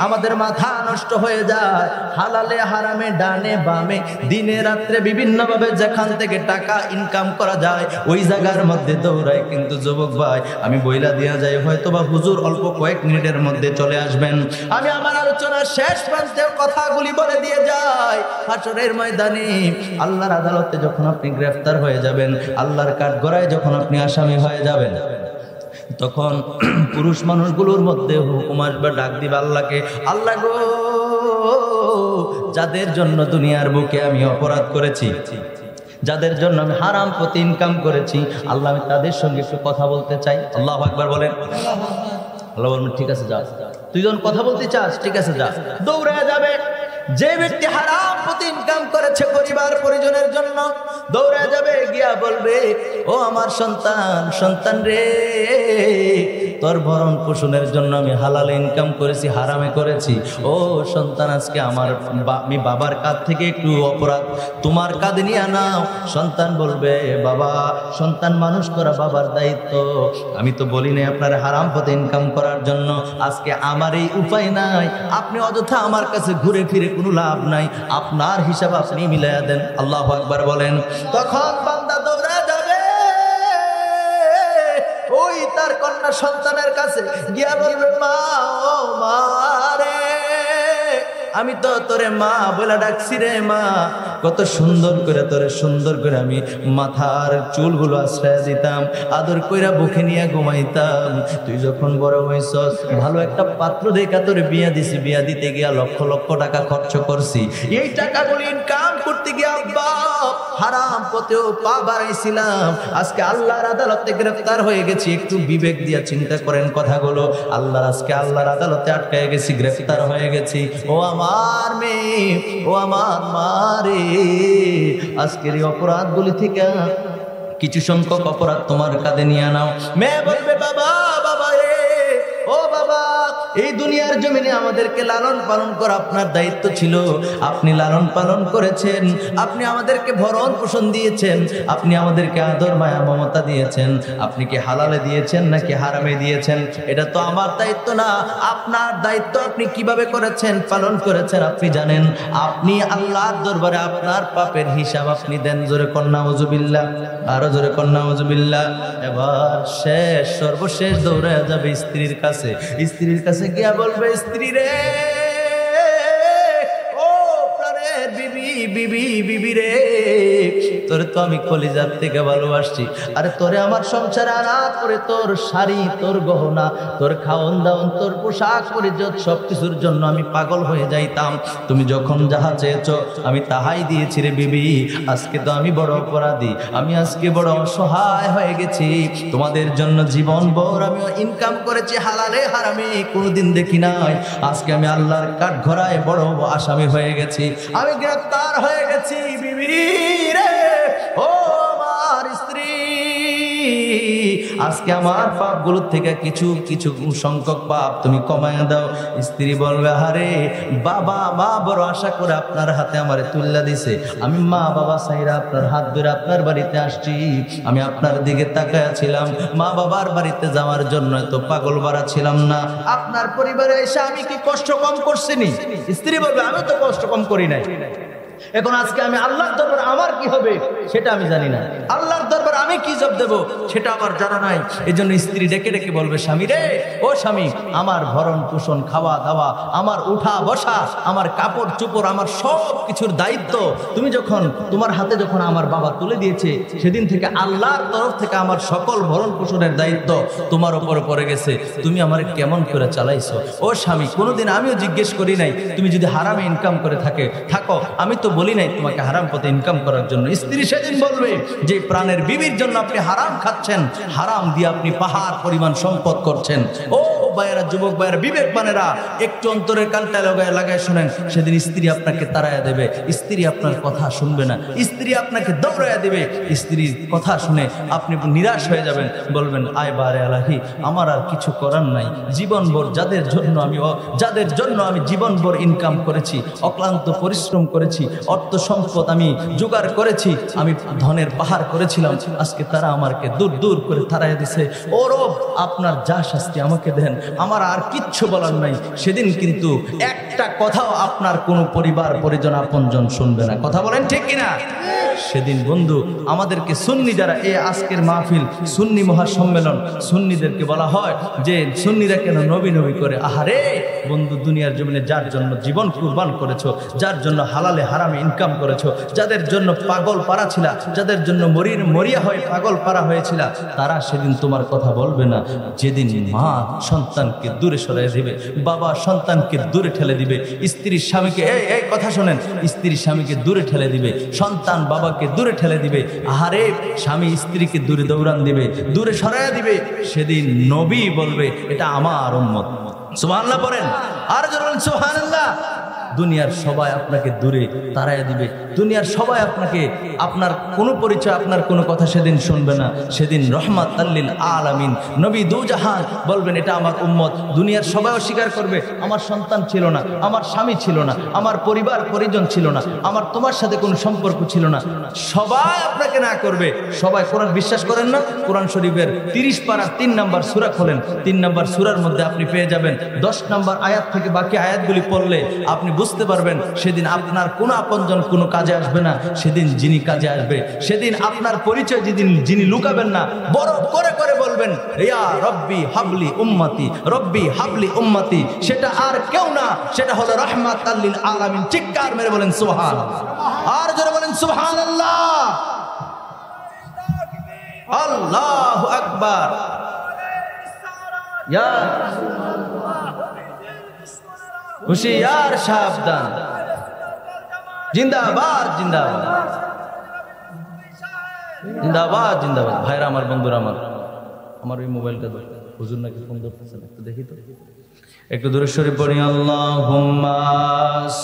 আমাদের মাথা নষ্ট হয়ে যায়। হালালে হারামে, ডানে বামে, দিনে রাত্রে বিভিন্নভাবে যেখান থেকে টাকা ইনকাম করা যায় ওই জায়গার মধ্যে দৌড়ায়। কিন্তু যুবক ভাই, আমি বইলা দিয়া যাই, হয়তোবা হুজুর অল্প কয়েক মিনিটের মধ্যে চলে আসবেন। আমি আমার আলোচনার শেষ প্রান্তে কথাগুলি বলে দিয়ে যাই। হাসরের ময়দানে আল্লাহর আদালতে যখন আপনি গ্রেফতার হয়ে যাবেন, আল্লাহর কাঠগড়ায় যখন আপনি আসামি হয়ে যাবেন, তখন পুরুষ মানুষগুলোর মধ্যে হুকুম আসবে, ডাক দিবে আল্লাহকে, আল্লাহ গো, যাদের জন্য দুনিয়ার বুকে আমি অপরাধ করেছি, যাদের জন্য আমি হারাম পথে ইনকাম করেছি, আল্লাহ আমি তাদের সঙ্গে একটু কথা বলতে চাই। আল্লাহু আকবার বলেন। আল্লাহ বলবেন ঠিক আছে যা, তুই যখন কথা বলতে চাস ঠিক আছে যা। দৌড়ে যাবে। যে ব্যক্তি হারাম পথে ইনকাম করেছে পরিবার পরিজনের জন্য, দৌড়ে যাবে, গিয়া বলবে, ও আমার সন্তান রে, তোর ভরণ পোষণের জন্য আমি হালালে ইনকাম করেছি, হারামে করেছি। ও সন্তান, আজকে আমি বাবার কাঁধ থেকে একটু অপরাধ তোমার কাঁধে নিয়ে নাও। সন্তান বলবে, বাবা, সন্তান মানুষ করা বাবার দায়িত্ব। আমি তো বলি নাই আপনার হারাম পথে ইনকাম করার জন্য, আজকে আমার এই উপায় নাই, আপনি অযথা আমার কাছে ঘুরে ফিরে কোনো লাভ নাই, আপনার হিসাব আপনি মিলাইয়া দেন। আল্লাহু আকবার বলেন। তখন বান্দা দৌড়া যাবে ওই তার কন্যা সন্তানের কাছে, গিয়া বলবে, মা, ও মা রে, আমি তো তোরে মা বলে ডাকছি রে মা, কত সুন্দর করে আমি মাথার চুলগুলো আশ্রয় দিতাম, আদর কইরা বুকে নিয়ে ঘুমাইতাম। তুই যখন বড় হইছস, ভালো একটা পাত্র দেখা তোরে বিয়া দিছি, বিয়া দিতে গিয়া লক্ষ লক্ষ টাকা খরচ করছি, এই টাকাগুলো ইনকাম করতে গিয়া আব্বা হারাম পথেও পা বাড়াইছিলাম, আজকে আল্লাহর আদালতে গ্রেফতার হয়ে গেছি। একটু বিবেক দিয়া চিন্তা করেন কথাগুলো। আজকে আল্লাহর আদালতে আটকায় গেছি, গ্রেফতার হয়ে গেছি। ও আমার মেয়ে, ও আমার মা রে, আজকের এই অপরাধগুলি থেকে কিছু সংখ্যক অপরাধ তোমার কাঁধে নিয়ে নাও। মেয়ে বলবে, বাবা, বাবা রে, ও বাবা, এই দুনিয়ার জমিনে আমাদেরকে লালন পালন করা আপনার দায়িত্ব ছিল, আপনি লালন পালন করেছেন, আপনি আমাদেরকে ভরণ পোষণ দিয়েছেন, আপনি আমাদেরকে আদর মায়া মমতা দিয়েছেন, আপনি কি হালালে দিয়েছেন নাকি হারামে দিয়েছেন এটা তো আমার দায়িত্ব না, আপনার দায়িত্ব। আপনি কিভাবে করেছেন, পালন করেছেন আপনি জানেন। আপনি আল্লাহর দরবারে আপনার পাপের হিসাব আপনি দেন। জোরে কন্যা উজুবিল্লাহ, আরো জোরে কন্যা উজুবিল্লাহ। এবার সর্বশেষ দৌড়ে যাবে স্ত্রীর কাছে। স্ত্রীর কাছে গিয়া বলবে, স্ত্রী রে, ও প্রাণের বিবি রে, তোরে তো আমি কলিজার থেকে ভালোবাসছি, আরে তোরে আমার সংসারে আনার পরে তোর শাড়ি, তোর গহনা, তোর খাওন দাওন, তোর পোশাক পরিচ্ছদ সবকিছুর জন্য আমি পাগল হয়ে যাইতাম। তুমি যখন যাহা চেয়েছো আমি তাহাই দিয়েছি রে বিবি। আজকে তো আমি বড় অপরাধী, আমি আজকে বড় অসহায় হয়ে গেছি। তোমাদের জন্য জীবন ভর আমি ইনকাম করেছি, হালালে হারামে কোনোদিন দেখি নাই। আজকে আমি আল্লাহর কাঠগড়ায় বড় আসামি হয়ে গেছি, আমি গ্রেফতার হয়ে গেছি। বিবি রে, ও আমার স্ত্রী, আজকে আমার পাপগুলোর থেকে কিছু সংখ্যক পাপ তুমি কমায় দাও। স্ত্রী বলবে, আরে বাবা, মা বড় আশা করে আপনার হাতে আমারে তুল্লা দিছে, আমি মা বাবা সাইরা আপনার হাত ধরে আপনার বাড়িতে আসছি, আমি আপনার দিকে তাকায়া ছিলাম, মা বাবার বাড়িতে যাওয়ার জন্য তো পাগল বাড়া ছিলাম না। আপনার পরিবারে এসে আমি কি কষ্ট কম করছিনি? স্ত্রী বলবে, আমি তো কষ্ট কম করি নাই। এখন আজকে আমি আল্লাহর দরবার আমার কি হবে সেটা আমি জানি না, আল্লাহর দরবার আমি কি জবাব দেব সেটা আমার জানা নাই। এই জন্য স্ত্রী ডেকে ডেকে বলবে, স্বামী রে, ও স্বামী, আমার ভরণ পোষণ, খাওয়া দাওয়া, আমার উঠা বসা, আমার কাপড় চোপড়, আমার সব কিছুর দায়িত্ব তুমি যখন তোমার হাতে যখন আমার বাবা তুলে দিয়েছে, সেদিন থেকে আল্লাহর তরফ থেকে আমার সকল ভরণ পোষণের দায়িত্ব তোমার উপরে পড়ে গেছে। তুমি আমার কেমন করে চালাইছো? ও স্বামী, কোনোদিন আমিও জিজ্ঞেস করি নাই তুমি যদি হারামে ইনকাম করে থাকো, আমি তো বলি নাই তোমাকে হারাম পথে ইনকাম করার জন্য। স্ত্রী সেদিন বলবে যে প্রাণের বিবির জন্য আপনি হারাম খাচ্ছেন, হারাম দিয়ে আপনি পাহাড় পরিমাণ সম্পদ করছেন। ও ভাইয়েরা, যুবক ভাইয়েরা, বিবেকবানেরা, একটু অন্তরের কানটা লাগায় শুনেন, সেদিন স্ত্রী আপনাকে তাড়াইয়া দেবে, স্ত্রী আপনার কথা শুনবে না, স্ত্রী আপনাকে দৌড়াইয়া দেবে। স্ত্রীর কথা শুনে আপনি নিরাশ হয়ে যাবেন, বলবেন আয় বারে আলাহি, আমার আর কিছু করার নাই। জীবনভর যাদের জন্য আমি জীবনভর ইনকাম করেছি, অক্লান্ত পরিশ্রম করেছি, অর্থ সম্পদ আমি জোগাড় করেছি, আমি ধনের পাহাড় করেছিলাম, আজকে তারা আমাকে দূর দূর করে তাড়াইয়া দিছে। ও রব, আপনার যা শাস্তি আমাকে দেন, আমার আর কিচ্ছু বলার নাই। সেদিন কিন্তু একটা কথাও আপনার কোনো পরিবার পরিজন আপনজন শুনবে না। কথা বলেন ঠিক কিনা? সেদিন বন্ধু আমাদেরকে সুন্নি যারা, এই আজকের মাহফিল সুন্নি মহাসম্মেলন, সুন্নিদেরকে বলা হয় যে সুন্নিরা কেন নবী নবী করে? আহারে বন্ধু, দুনিয়ার জমিনে যার জন্য জীবন কুরবান করেছো, যার জন্য হালালে হারামে ইনকাম করেছো, যাদের জন্য পাগল পারা ছিল, যাদের জন্য মরিয়া হয়ে পাগল পারা হয়েছিল, তারা সেদিন তোমার কথা বলবে না। যেদিন মা সন্তানকে দূরে সরাই দিবে, বাবা সন্তানকে দূরে ঠেলে দিবে, স্ত্রীর স্বামীকে, এই কথা শোনেন, স্ত্রীর স্বামীকে দূরে ঠেলে দিবে, সন্তান বাবাকে দূরে ঠেলে দিবে, আহারে স্বামী স্ত্রীকে দূরে দৌড়ান দিবে, দূরে সরাইয়া দিবে। সেদিন নবী বলবে এটা আমার উম্মত। সুবহানাল্লাহ পড়েন, আর জোরে বলেন সুবহানাল্লাহ। দুনিয়ার সবাই আপনাকে দূরে তাড়াইয়া দিবে, দুনিয়ার সবাই আপনাকে, আপনার কোনো পরিচয়, আপনার কোনো কথা সেদিন শুনবে না। সেদিন রহমাত লিল আলামিন নবী দুজাহান বলবেন এটা আমার উম্মত। দুনিয়ার সবাই অস্বীকার করবে, আমার সন্তান ছিল না, আমার স্বামী ছিল না, আমার পরিবার পরিজন ছিল না, আমার তোমার সাথে কোনো সম্পর্ক ছিল না, সবাই আপনাকে না করবে। সবাই কোরআন বিশ্বাস করেন না? কোরআন শরীফের 30 পারার 3 নম্বর সূরা খোলেন, 3 নম্বর সূরার মধ্যে আপনি পেয়ে যাবেন 10 নম্বর আয়াত থেকে বাকি আয়াতগুলি পড়লে আপনি বুঝতে পারবেন সেদিন আপনার কোনো আপনজন কোনো কাজে আসবে না। সেদিন যিনি কাজে আসবে, সেদিন আপনার পরিচয় যিনি লুকাবেন না, বড় করে করে বলবেন ইয়া রব্বি হাবলি উম্মতি, রব্বি হাবলি উম্মতি, সেটা আর কেউ না, সেটা হলো রাহমাতাল লিল আলামিন। চিৎকার মেরে বলেন সুবহানাল্লাহ, আর জোরে বলেন সুবহানাল্লাহ। আল্লাহু আকবার। ইয়া হুশিয়ার সাবধান, জিন্দাবাদ জিন্দাবাদ জিন্দাবাদ জিন্দাবাদ। ভাইরা আমার, বন্ধুরা আমার ওই মোবাইলটা হুজুর নাকি ফোন ধরতেছেন, একটু দেখি তো, একটু দূরে শরীফ পড়ি। আল্লাহুম্মা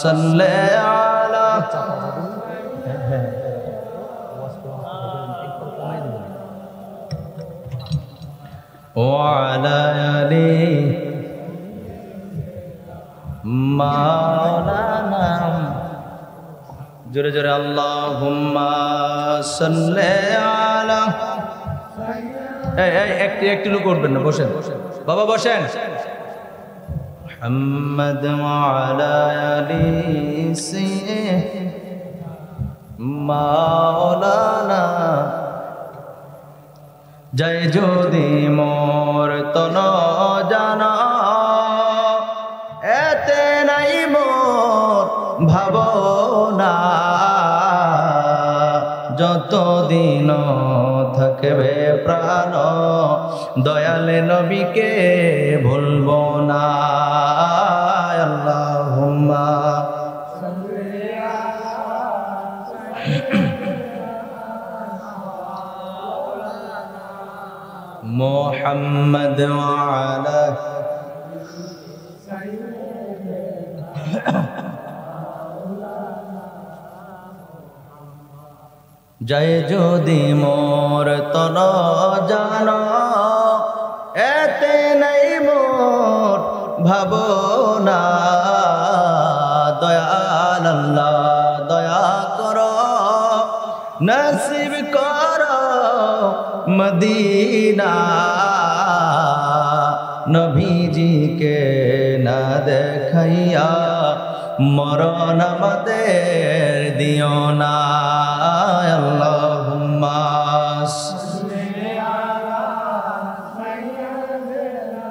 সাল্লি আলা, ওয়া আলা আলি মাওলানা, জোরে জোরে আল্লাহুম্মা সাল্লি আলা। একটু লুক করবেন না, বসেন বাবা, বসেন। মুহাম্মদ ওয়া আলা আলি মাওলানা, জয় যদি মোর তন জানা, এতে নাই মোর ভাবনা, যতদিন থাকবে প্রাণ, দয়াল নবীকে ভুলব না। আল্লাহুম্মা মুহাম্মদ ওয়া আলা, জয় যদি মোর তন জান, এতে নাই মোর ভাবনা, দয়াল আল্লাহ দয়া কর, নসিব কর মদিনা, নবীজিকে না দেখাইয়া মরণ আমাদের দিও না। আল্লাহুম্মা সাল্লি আলা সাইয়্যিদিনা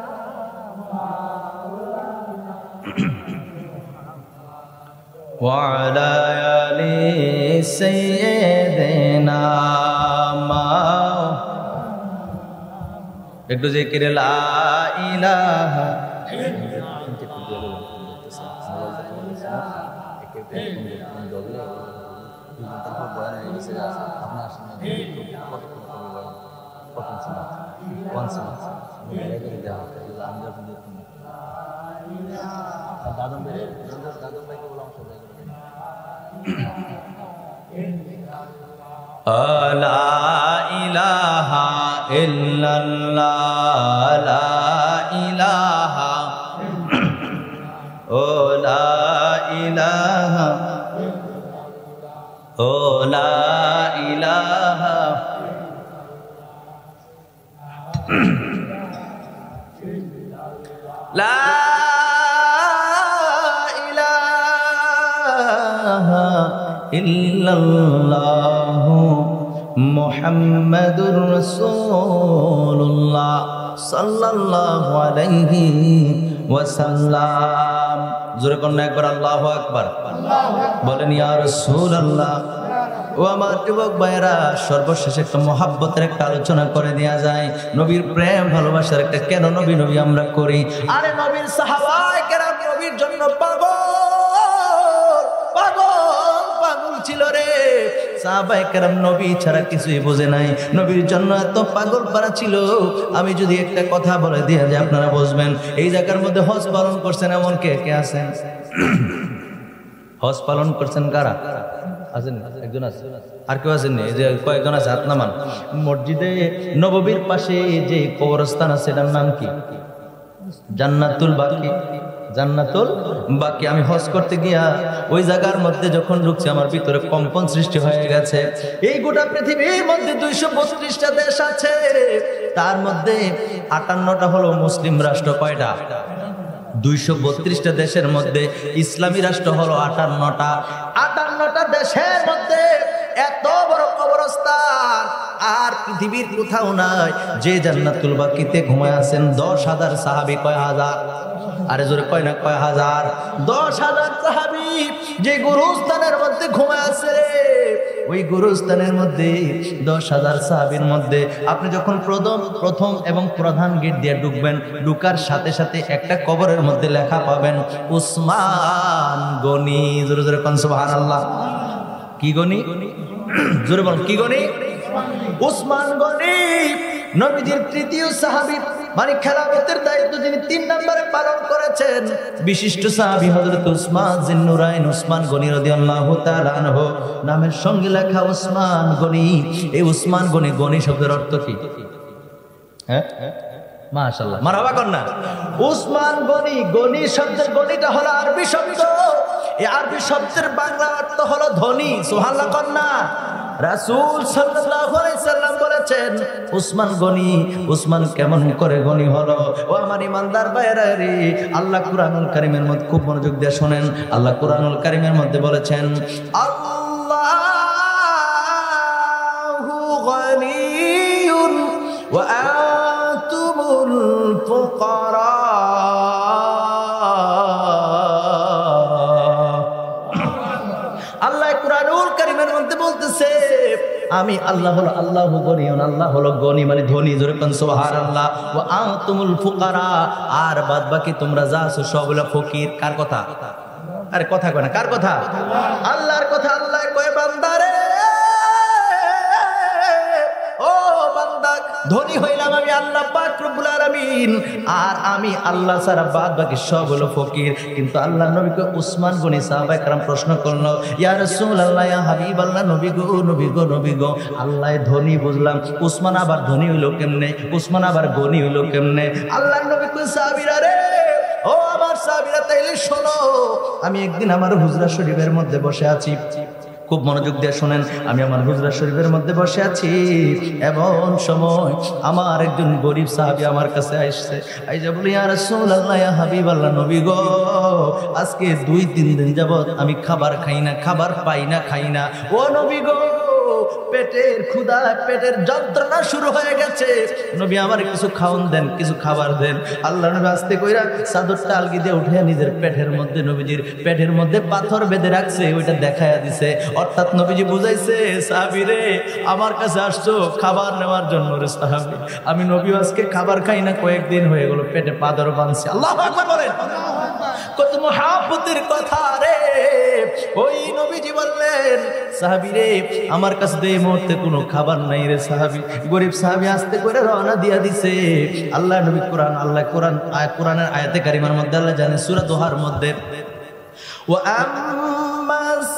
ওয়া আলা আলি সাইয়্যিদিনা। একটু জিকির লা ইলাহা, লা ইলাহা ইল্লাল্লাহ, লা ইলাহা, ও লা ইলাহা, ও লা ইলাহা, লা ইলাহা ইল্লাল্লাহ মুহাম্মাদুর রাসূলুল্লাহ সাল্লাল্লাহু আলাইহি ওয়াসাল্লাম। জোরে কোন একবার আল্লাহু আকবার। বলেন ইয়া রাসূলুল্লাহ। ও আমার যুবক ভাইরা, সর্বশেষে একটা মহাব্বতের একটা আলোচনা করে দেয়া যায়। নবীর প্রেম ভালোবাসার একটা কেন নবী নবী আমরা করি। আরে নবীর সাহাবায়ে কেরাম নবীর জন্য পাগল পাগল পাগল ছিল রে। সাহাবায়ে কেরাম নবী ছাড়া কিছুই বোঝে নাই, নবীর জন্য এত পাগল পারা ছিল। আমি যদি একটা কথা বলে দিয়ে যে আপনারা বুঝবেন, এই জায়গার মধ্যে হজ পালন করছেন এমন কে কে আছেন? হজ পালন করছেন কারা আছেন? একজন আছে, আর কেউ আছেন? এই যে কয়েকজন আছে, হাত নামান। মসজিদে নববীর পাশে যে কবরস্থান আছে এটার নাম কি? জান্নাতুল বাকি। জান্নাতুল বাকি। আমি হজ করতে গিয়া ওই জায়গার মধ্যে যখন ঢুকছি আমার ভিতরে কম্পন সৃষ্টি হয়ে গেছে। এই গোটা পৃথিবীর মধ্যে 232টা দেশ আছে, তার মধ্যে 58টা হলো মুসলিম রাষ্ট্র। কয়টা? 232টা দেশের মধ্যে ইসলামী রাষ্ট্র হলো 58টা। 58টা দেশের মধ্যে এত বড় কবরস্থান আর পৃথিবীর কোথাও নাই। যে জান্নাতুল বাকিতে ঘুমায় আছেন 10,000 সাহাবী। কয় হাজার? আরে জোরে কয় না, কয় হাজার? 10,000 সাহাবী যে গুরুস্থানের মধ্যে ঘুমায় আছে রে। ওই গুরুস্থানের মধ্যে 10,000 সাহাবীর মধ্যে আপনি যখন প্রথম এবং প্রধান গেট দিয়ে ঢুকবেন, ঢুকার সাথে সাথে একটা কবরের মধ্যে লেখা পাবেন উসমান গনি। জোরে জোরে কোন সুবহানাল্লাহ। কি গনি? জোরে বলুন, কি গনি? উসমান গনি নবীজির তৃতীয় সাহাবী, মানে খেলাফতের দায়িত্ব যিনি 3 নম্বরে পালন করেছেন। বিশিষ্ট সাহাবী হযরত উসমান জিন্নুরাইন উসমান গনি রাদিয়াল্লাহু তাআলা আনহু, নামের সঙ্গে লেখা উসমান গনি। এই উসমান গনি, গনি শব্দের অর্থ কি? হ্যাঁ, মাশাআল্লাহ, মারহাবা কন্যা। উসমান গনি, গনি শব্দের গনিটা হলো আরবি শব্দ। এই আরবি শব্দের বাংলা অর্থ হলো ধনী। সুবহানাল্লাহ কন্যা। রাসূল সাল্লাল্লাহু আলাইহি সাল্লাম বলেছেন উসমান গনি। উসমান কেমন করে গনি হলো? ও আমার ইমানদার ভাইরা রে, আল্লাহ কুরআনুল কারীমের মধ্যে খুব মনোযোগ দিয়ে শুনেন। আল্লাহ কুরআনুল কারীমের মধ্যে বলেছেন আল্লাহু গনিয়ুন ওয়া আনতুমুল ফুকারা। আল্লাহ কুরআনুল কারীমের মধ্যে বলতেছে আমি আল্লাহ হলো আল্লাহু গনিয়ুন, আল্লাহ হলো গনি মানে ধনী। জোরে কোন সুবহানাল্লাহ। ওয়া আনতুমুল ফুকারা, আর বাদ বাকি তোমরা যা আছো সব হলো ফকির। কার কথা? আরে কথা কয় না, কার কথা? আল্লাহর কথা। আল্লাহ কয় বান্দারে, ও বান্দা, ধনী হইলাম আমি আল্লাহ পাক রব্বুল আলামিন, আর আমি আল্লাহ ছাড়া বাদ বাকি সব হলো ফকির। কিন্তু আল্লাহ নবীকে উসমান গনি সাহাবায়ে কেরাম প্রশ্ন করলো, ইয়া রাসূলুল্লাহ, ইয়া হাবিবাল্লাহ, নবী গো, নবী গো, নবী গো, আল্লাহ ধনী বুঝলাম, উসমান আবার ধনী হইলো কেমনে? উসমান আবার গনি হইলো কেমনে? আল্লাহ নবী কই সাহাবীরা রে, ও আমার সাহাবীরা, তাইলে শোনো। আমি একদিন আমার হুজরা শরীফের মধ্যে বসে আছি। খুব মনোযোগ দিয়ে শুনেন। আমি আমার হুজরা শরীফের মধ্যে বসে আছি, এমন সময় আমার একজন গরিব সাহাবী আমার কাছে আসছে। আইজা বলি, ইয়া রাসূলুল্লাহ, ইয়া হাবিবাল্লাহ, নবী গো, আজকে 2-3 দিন যাবত আমি খাবার খাই না, খাবার পাই না, খাই না। ও নবী গো, পেটের ক্ষুধা, পেটের যন্ত্রণা শুরু হয়ে গেছে। নবী আমার কিছু খাওন দেন, কিছু খাবার দেন। আল্লাহ নবী আস্তে কইরা চাদরটা আলগি দিয়ে উঠে নিজের পেটের মধ্যে, নবীজির পেটের মধ্যে পাথর বেঁধে রাখছে, ওইটা দেখায়া দিছে। অর্থাৎ নবীজি বুঝাইছে, সাহাবী রে, আমার কাছে আসছো খাবার নেওয়ার জন্য রে সাহাবী। আমি নবী আজকে খাবার খাই না, কয়েকদিন হয়ে গেল, পেটে পাথর বাঁধছে। আল্লাহু আকবার বলেন। কত মহাব্বতের কথা রে। ওই নবীজি বললেন, সাহাবী রে আমার কাছে তো এই মুহূর্তে কোনো খাবার নাই রে সাহাবী। গরিব সাহাবী আস্তে করে রওনা দিয়া দিছে। আল্লাহ নবী কোরআনের আয়াতে কারিমার মধ্যে আল্লাহ জানেন সূরা দোহার মধ্যে ওয়া আম্মাস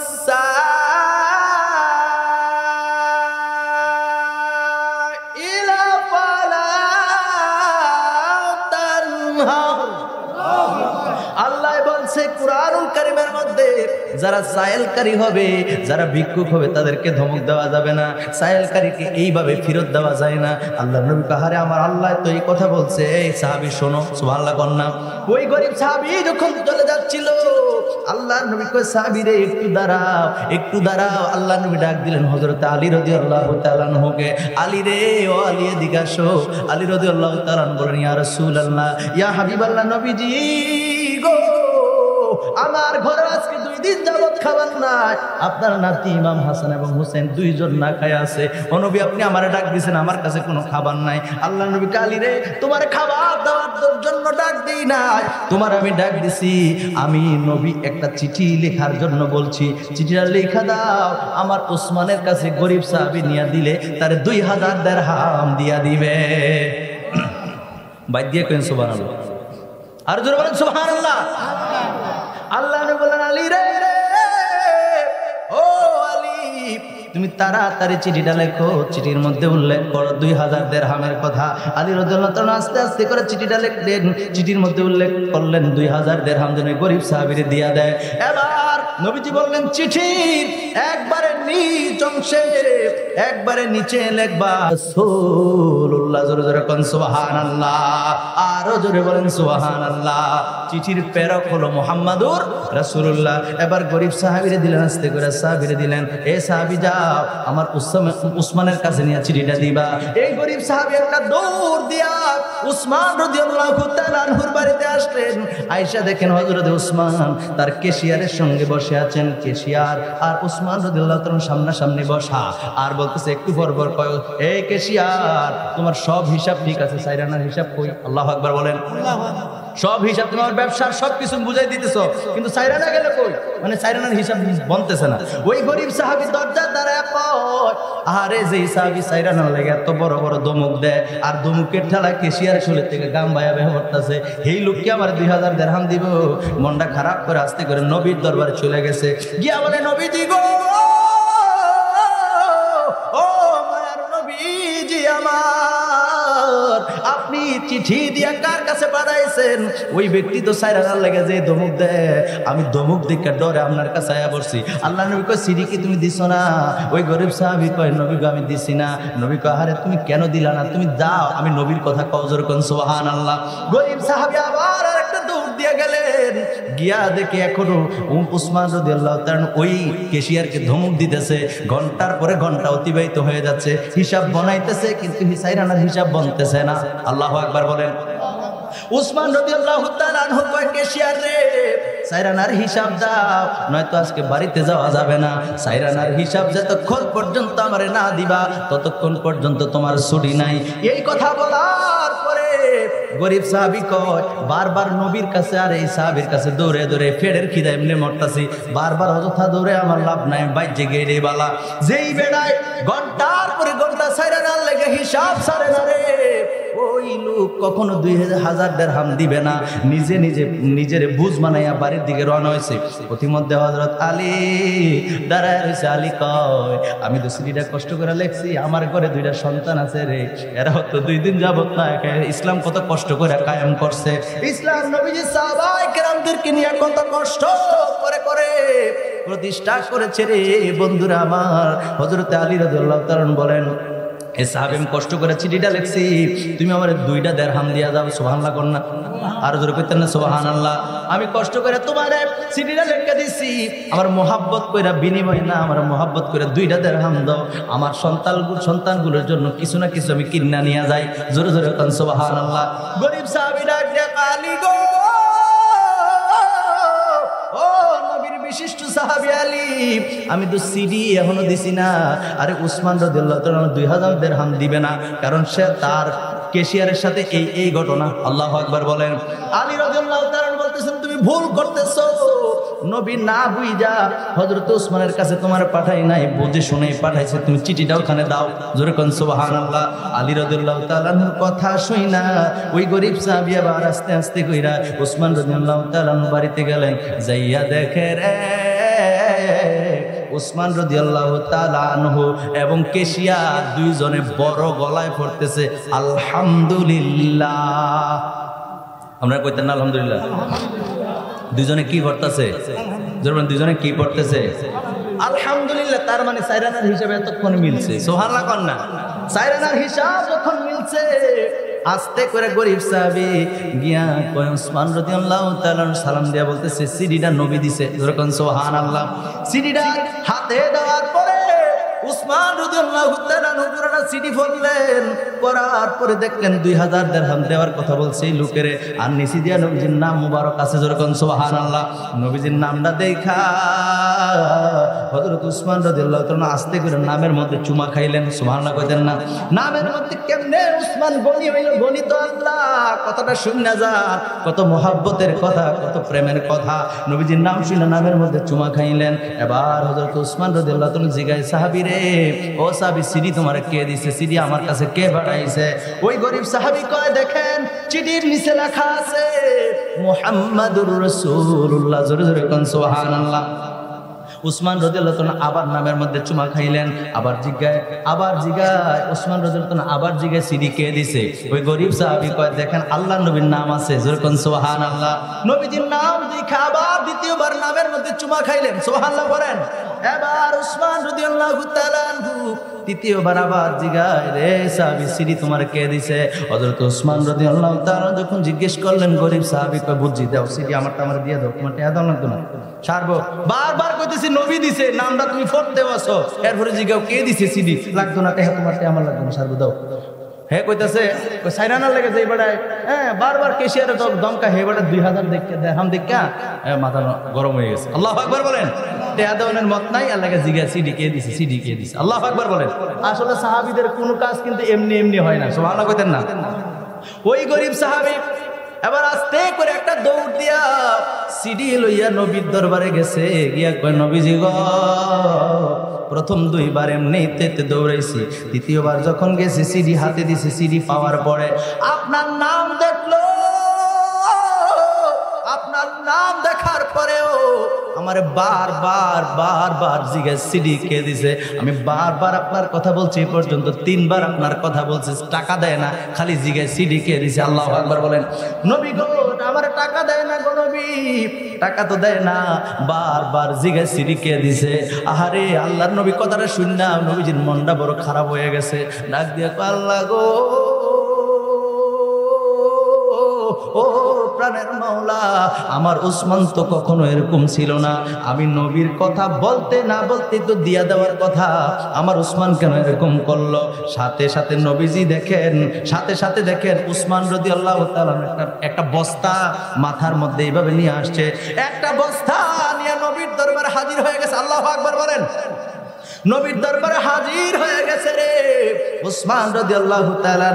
সাইলা ফালা তানহার। আল্লাহ বলছে কুরআনুল কারীমের মধ্যে যারা সায়েলকারী হবে, যারা ভিক্ষুক হবে তাদেরকে ধমক দেওয়া যাবে না, সায়েলকারীকে এইভাবে ফেরত দেওয়া যায় না। আল্লাহ নবী কাহারে আমার আল্লাহ তো এই কথা বলছে। এই সাহাবী শোনো, সুবহানাল্লাহ কন্যা। ওই গরিব সাহাবী যখন চলে যাচ্ছিল, আল্লাহ নবী কয় সাহাবী রে একটু দাঁড়াও, একটু দাঁড়াও। আল্লাহ নবী ডাক দিলেন হযরত আলী রাদিয়াল্লাহু তাআলা আনহুকে, আলী রে ও আলী এদিকে আসো। আলী রাদিয়াল্লাহু তাআলা বলেন, ইয়া রাসূলুল্লাহ, ইয়া হাবিবাল্লাহ, নবীজি গো, আমার ঘরে আজকে 2 দিন যাবত খাবার নাই। আপনার নাতি ইমাম হাসান এবং হুসেন 2 জন না খায় আছে। ও নবী আপনি আমারে ডাক দিয়েছেন, আমার কাছে কোনো খাবার নাই। আল্লাহ নবী কালী রে তোমার খাবার দেওয়ার জন্য ডাক দেই নাই, তোমার আমি ডাক দিছি। আমি নবী একটা চিঠি লেখার জন্য বলছি, চিঠিটা লেখা দাও। আমার ওসমানের কাছে গরিব সাহাবী নিয়ে দিলে তার 2000 দিরহাম দিয়া দিবে। বাইদ দিয়ে কেন সুবহানাল্লাহ, আর জোরে বলেন সুবহানাল্লাহ। আল্লাহ নবী বলেন, আলী রে ও আলী, তুমি তাড়াতাড়ি চিঠিটা লেখো। চিঠির মধ্যে উল্লেখ করো 2000 দিরহামের কথা। আলী রাদিয়াল্লাহু তাআলা আস্তে আস্তে করে চিঠিটা লিখলেন। চিঠির মধ্যে উল্লেখ করলেন 2000 দিরহাম যেন গরিব সাহাবীরে দিয়া দেয়। এবার নবীজি বললেন, চিঠির একবারে নিচ অংশে একবারে নিচে লিখবা রাসূলুল্লাহ। জোরে জোরে কোন সুবহানাল্লাহ, আরো জোরে বলেন সুবহানাল্লাহ। চিঠির প্রেরক হলো মুহাম্মাদুর রাসূলুল্লাহ। এবার গরিব সাহাবীরে দিলেন, আস্তে করে সাহাবীরে দিলেন, এ সাহাবী যাও আমার উসমানের কাছে নিয়ে চিঠিটা দিবা। এই গরিব সাহাবী একটা দৌড় দিয়া উসমান রাদিয়াল্লাহু তাআলা আনহুর বাড়িতে আসলেন। আয়েশা দেখেন হযরত উসমান তার কেশিয়ারের সঙ্গে বসে আছেন। কেশিয়ার আর উসমান রাদিয়াল্লাহু তাআলা সামনাসামনি বসা, আর বলতেছে একটু পর পর কয়, এই কেশিয়ার তোমার সব হিসাব ঠিক আছে, সাইরানার হিসাব কই? আল্লাহু আকবার বলেন। সব হিসাব তোমার ব্যবসার সবকিছু বুঝাই দিতেছো, কিন্তু সাইরানা গেলে কই? মানে সাইরানার হিসাব বনতেছে না। ওই গরিব সাহাবী দরজার দাঁড়ায় কয়, আরে যে সাহাবী সাইরানার লাগে এত বড় বড় দমক দেয়, আর দমুকের ঠেলা কেশিয়ার শরীর থেকে গাম বায়া বের করতেছে, এই লোককে আমার 2000 দিরহাম দিব। মনটা খারাপ করে আস্তে করে নবীর দরবারে চলে গেছে। গিয়া বলে, নবীজি গো, ও মায়ার নবীজি আমার, আপনি চিঠি দিয়া কার কাছে পাঠাইছেন? ওই ব্যক্তি তো সাইরানার লাগে যে ধমক দেয়, আমি ধমক দিকে ডরে আপনার কাছে আয়া পড়ছি। আল্লাহ নবী কয়, সিরি কি তুমি দিছো না? ওই গরিব সাহাবী কয়, নবী গো আমি দিছি না। নবী কয়, আরে তুমি কেন দিলা না? তুমি দাও, আমি নবীর কথা কও। জোরে কোন সুবহানাল্লাহ। গরিব সাহাবী আবার আরেকটা দৌড় দিয়া গেলেন। গিয়া দেখে এখনো উসমান রাদিয়াল্লাহু তাআলা ওই কেশিয়ারকে ধমক দিতেছে। ঘন্টার পরে ঘন্টা অতিবাহিত হয়ে যাচ্ছে, হিসাব বনাইতেছে, কিন্তু সাইরানার হিসাব বনতেছে না। আল্লাহু আকবার বলেন। উসমান রাদিয়াল্লাহু তাআলা আনহু কয়, কেশিয়ার রে সাইরানার হিসাব দাও, নয়তো আজকে বাড়িতে যাওয়া যাবে না। সাইরানার হিসাব যতক্ষণ পর্যন্ত আমারে না দিবা ততক্ষণ পর্যন্ত তোমার ছুটি নাই। এই কথা বলার পরে গরিব সাহাবী কয়, বারবার নবীর কাছে আর এই সাহাবীর কাছে দৌড়ে দৌড়ে ফেডের খিদা এমনি মরতাছি, বারবার অযথা দৌড়ে আমার লাভ নাই, বাইজে গেড়ে বালা। যেই বেড়ায় ঘন্টার পরে ঘন্টা সাইরানার লেগে হিসাব সারে না রে, ওই লোক কখনো 2000 দিরহাম দিবে না। নিজের বুঝ মানাইয়া বাড়ির দিকে রওনা হয়েছে। প্রতিমধ্যে হযরত আলী দাঁড়ায় রয়েছে। আলী কয়, আমি তো চিঠিটা কষ্ট করে লেখছি, আমার ঘরে 2টা সন্তান আছে রে, এরা হয়তো 2 দিন যাবত না খায়। ইসলাম কত কষ্ট করে কায়েম করছে, ইসলাম নবীজি সাহাবায়ে কেরামদেরকে নিয়ে কত কষ্ট করে করে প্রতিষ্ঠা করেছে রে বন্ধুরা আমার। হযরত আলী রাদিয়াল্লাহু তাআলা বলেন, এ সাহাবী আমি কষ্ট করে চিঠিটা লিখছি, তুমি আমার 2টা দিরহাম দিয়া যাও। সুবহানাল্লাহ কর না, আর জোরে কইতেন না সুবহানাল্লাহ। আমি কষ্ট করে তোমারে চিঠিটা লিখে দিছি, আমার মোহাব্বত কইরা বিনিময় না, আমার মোহাব্বত করে 2টা দিরহাম দাও। আমার সন্তানগুলোর জন্য কিছু না কিছু আমি কিনা নিয়ে যাই। জোরে জোরে কোন সুবহানাল্লাহ। গরিব সাহাবী ডাক দিয়ে, আলী গো, ও নবীর বিশিষ্ট সাহাবী আলী, আমি তো সিডি এখনো দিছি না। আরে উসমান রাদিয়াল্লাহু তাআলা 2000 দিরহাম দিবে না, কারণ সে তার কেশিয়ারের সাথে এই ঘটনা। আল্লাহু আকবার বলেন। আলী রাদিয়াল্লাহু তাআলা বলতেছেন তুমি ভুল করতেছো, নবী না বুঝা হযরত ওসমানের কাছে তোমার পাঠাই নাই, বুঝে শুনে পাঠাইছে, তুমি চিঠিটা ওখানে দাও। জোরে কোন সুবহানাল্লাহ। আলী রাদিয়াল্লাহু তাআলার কথা শুইনা ওই গরীব সাহাবী আবার আস্তে আস্তে কইরা ওসমান রাদিয়াল্লাহু তাআলা বাড়িতে গেলেন, যাইয়া দেখে রে ওসমান রাদিয়াল্লাহু তাআলা আনহু এবং কেশিয়া দুইজনে বড় গলায় পড়তেছে আলহামদুলিল্লাহ। আমরা কইতেন না আলহামদুলিল্লাহ? দুইজনে কি করতেছে? দুইজনে কি পড়তেছে? আলহামদুলিল্লাহ। তার মানে সাইরানার হিসাবে এতক্ষণ মিলছে। সুবহানাল্লাহ কোন না? সাইরানার হিসাব যখন মিলছে, আস্তে করে গরিব সাহাবী গিয়া কয় ওসমান রাদিয়াল্লাহু তাআলা সালাম দিয়া বলতেছে সিডিটা নবী দিছে। যখন সুবহানাল্লাহ সিডিটা হাতে দেওয়ার পরে ওসমান রাদিয়াল্লাহু তাআলা পুরোটা সিডি পড়লেন, পড়ার পরে দেখলেন 2000 দিরহাম দেওয়ার কথা বলছে লোকেরে, আর নিচে দিয়া নবীজির নাম মুবারক আছে। যখন সুবহানাল্লাহ নবীজির নামটা দেখা হযরত ওসমান রাদিয়াল্লাহু তাআলা আস্তে করে নামের মধ্যে চুমা খাইলেন। সুবহানাল্লাহ কইতেন না? নামের মধ্যে কেমনে ওসমান গনি হইল? গনি তো আল্লাহ। কথাটা শুনে যান, কত মোহাব্বতের কথা, কত প্রেমের কথা। নবীজির নাম শুনে নামের মধ্যে চুমা খাইলেন। এবার হযরত ওসমান রাদিয়াল্লাহু তাআলা জিগায় সাহাবী রে, ও সাহাবী সিডি তোমার কে দিছে? সিডি আমার কাছে কে পাঠাইছে? ওই গরিব সাহাবী কয় দেখেন চিঠির নিচে লেখা আছে মুহাম্মাদুর রাসূলুল্লাহ। জোরে জোরে কোন সুবহানাল্লাহ। উসমান রাদিয়াল্লাহু তাআলা আবার নামের মধ্যে চুমা খাইলেন, আবার জিগায় উসমান রাদিয়াল্লাহু তাআলা আবার জিগায় সিডি কে দিছে? ওই গরিব সাহাবী কয় দেখেন আল্লাহর নবীর নাম আছে। জোরে কোন সুবহানাল্লাহ। নবীজির নাম দেখে আবার দ্বিতীয়বার নামের মধ্যে চুমা খাইলেন। সুবহানাল্লাহ বলেন। এবার উসমান রাদিয়াল্লাহু তাআলা তৃতীয়বার আবার জিগায় রে সাহাবী সিডি তোমার কে দিছে? হযরত ওসমান রাদিয়াল্লাহু তাআলা যখন জিজ্ঞেস করলেন, গরিব সাহাবী কয় বুঝি দাও সিডি আমারটা আমার দিয়ে দাও, তোমারটা এত লাগতো না ছাড়বো। বারবার কইতেছি নবী দিছে, নামটা তুমি পড়তে বসো, এরপরে জিগাও কে দিছে সিডি? লাগতো না, তোমারটা আমার লাগতো না, ছাড়বো দাও। হে কইতাছে সাইরানার লেগে যাই বেড়ায়, হ্যাঁ বারবার কেশিয়ারে দমকা হে বেড়া 2000 দিরহাম দেখা মাথা গরম হয়ে গেছে। আল্লাহু আকবার বলেন। টেয়াদাউনের মত নাই, আল্লাহকে জিজ্ঞা সিডি কে দিছে, সিডি কে দিছে। আল্লাহু আকবার বলেন। আসলে সাহাবীদের কোনো কাজ কিন্তু এমনি এমনি হয় না। সুবহানাল্লাহ কইতেন না? ওই গরিব সাহাবী এবার আস্তে করে একটা দৌড় দিয়া সিডি লইয়া নবীর দরবারে গেছে, গিয়া কয় নবীজি গো, প্রথম 2 বার এমনিতে দৌড়াইছি, দ্বিতীয়বার যখন গেছে সিডি হাতে দিছে, সিডি পাওয়ার পরে আপনার নাম দেখলো, আপনার নাম দেখার পরেও আমারে বারবার জিজ্ঞেস সিডি কে দিছে? আমি বারবার আপনার কথা বলছি, এই পর্যন্ত 3 বার আপনার কথা বলছি, টাকা দেয় না, খালি জিজ্ঞেস সিডি কে দিছে। আল্লাহু আকবার বলেন। নবী গো আমার টাকা দেয় না গো নবী, টাকা তো দেয় না, বারবার জিজ্ঞেস সিডি কে দিছে। আহারে আল্লাহর নবী কথাটা শুননা নবীজির মনটা বড় খারাপ হয়ে গেছে। ডাক দিয়ে আল্লাহ গো, ও প্রাণের মাওলা, আমার ওসমান তো কখনো এরকম ছিল না। আমি নবীর কথা বলতে না বলতে তো দিয়া দেওয়ার কথা, আমার ওসমান কেন এরকম করলো? সাথে সাথে নবীজি দেখেন, সাথে সাথে দেখেন ওসমান রাদিয়াল্লাহু তাআলা একটা বস্তা মাথার মধ্যে এইভাবে নিয়ে আসছে, একটা বস্তা নিয়ে নবীর দরবারে হাজির হয়ে গেছে। আল্লাহু আকবার বলেন। নবীর দরবারে হাজির হয়ে গেছে রে ওসমান রাদিয়াল্লাহু তাআলা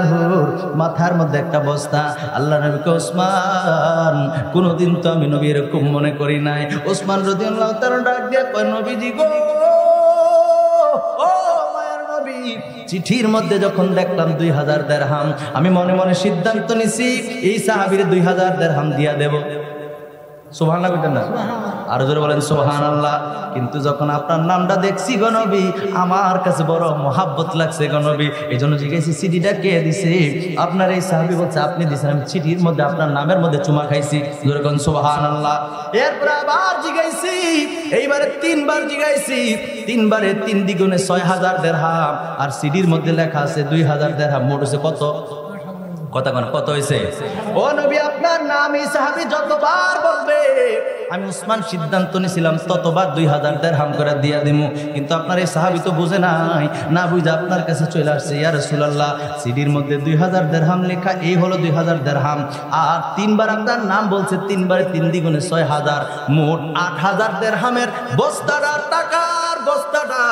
মাথার মধ্যে একটা বস্তা। আল্লাহ নবীকে ওসমান, কোনদিন তো আমি নবী এরকম মনে করি নাই। ওসমান রাদিয়াল্লাহু তাআলা ডাক দিয়ে কয় নবীজি গো, ও মায়ের নবী, চিঠির মধ্যে যখন দেখলাম 2000 দিরহাম, আমি মনে মনে সিদ্ধান্ত নিছি এই সাহাবীর 2000 দিরহাম দিয়া দেব। সুবহানাল্লাহ কইতেন না? আরো জোরে বলেন সুবহানাল্লাহ। কিন্তু যখন আপনার নামটা দেখছি গো নবী, আমার কাছে বড় মহাব্বত লাগছে গো নবী, এই জন্য জিজ্ঞাসি সিডিটা কে দিছে? আপনার এই সাহাবী বলছে আপনি দিছেন। আমি চিঠির মধ্যে আপনার নামের মধ্যে চুমা খাইছি। জোরে কোন সুবহানাল্লাহ। এরপর আবার জিজ্ঞাসি, এইবারে 3 বার জিজ্ঞাসি, 3 বারে 3 দ্বিগুণে 6000 দিরহাম, আর সিডির মধ্যে লেখা আছে 2000 দিরহাম। মোট হচ্ছে কত? কথা কোন কত হয়েছে? ও নবী আপনার নাম এই সাহাবী যতবার বলবে আমি উসমান সিদ্ধান্ত নিয়েছিলাম ততবার 2000 দিরহাম করে দিয়া দিমু, কিন্তু আপনার এই সাহাবী তো বুঝে নাই, না বুঝে আপনার কাছে চলে আসছে। ইয়া রাসূলুল্লাহ, সিডির মধ্যে 2000 দিরহাম লেখা, এই হলো 2000 দিরহাম, আর 3 বার আপনার নাম বলছে, 3 বারে 3 দ্বিগুণে 6000, মোট 8000 দিরহামের বস্তাটা, টাকার বস্তাটা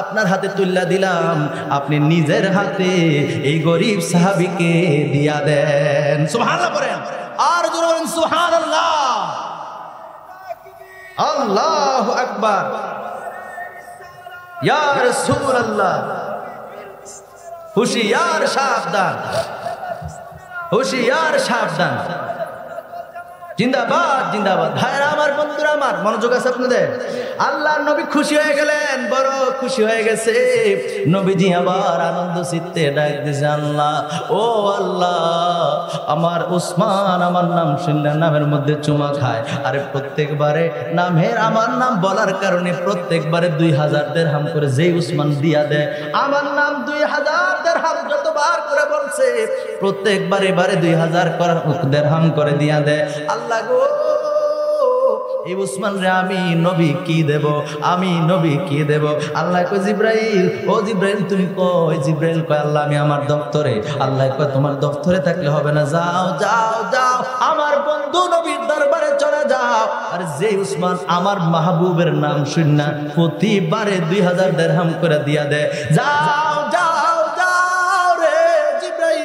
আপনার হাতে তুল্লা দিলাম, আপনি নিজের হাতে এই গরিব সাহাবীকে দিয়া দেন। সুবহানাল্লাহ বলেন, আর জোরে বলেন সুবহানাল্লাহ। আল্লাহু আকবার। ইয়া রাসূলুল্লাহ, হুশিয়ার সাবধান, হুশিয়ার সাবধান। জিন্দাবাদ জিন্দাবাদ। ভাইরা আমার, বন্ধুরা আমার, মনোযোগ আছে আপনাদের? আল্লাহর নবী খুশি হয়ে গেলেন, বড় খুশি হয়ে গেছে। নবীজি আবার আনন্দ চিত্তে ডাক দিয়েছে, আল্লাহ, ও আল্লাহ, আমার উসমান আমার নাম শুনলে নামের মধ্যে চুমা খায়, আরে প্রত্যেকবারে নামের আমার নাম বলার কারণে প্রত্যেকবারে 2000 দিরহাম করে যেই উসমান দিয়া দেয়, আমার নাম 2000 দিরহাম যতবার করে বলছে প্রত্যেকবারে 2000 দিরহাম করে দিয়া দেয়। আল্লাহ গো, এই উসমান রে আমি নবী কি দেব, আমি নবী কি দেব? আল্লাহ কয় জিব্রাইল, ও জিব্রাইল তুমি কই? জিব্রাইল কয় আল্লাহ আমি আমার দপ্তরে। আল্লাহ কয় তোমার দপ্তরে থাকলে হবে না, যাও যাও যাও আমার বন্ধু নবীর দরবারে চলে যাও। আর যে উসমান আমার মাহবুবের নাম শুননা প্রতিবারে 2000 দিরহাম করে দিয়া দেয়, যাও যাও যাও রে জিব্রাইল,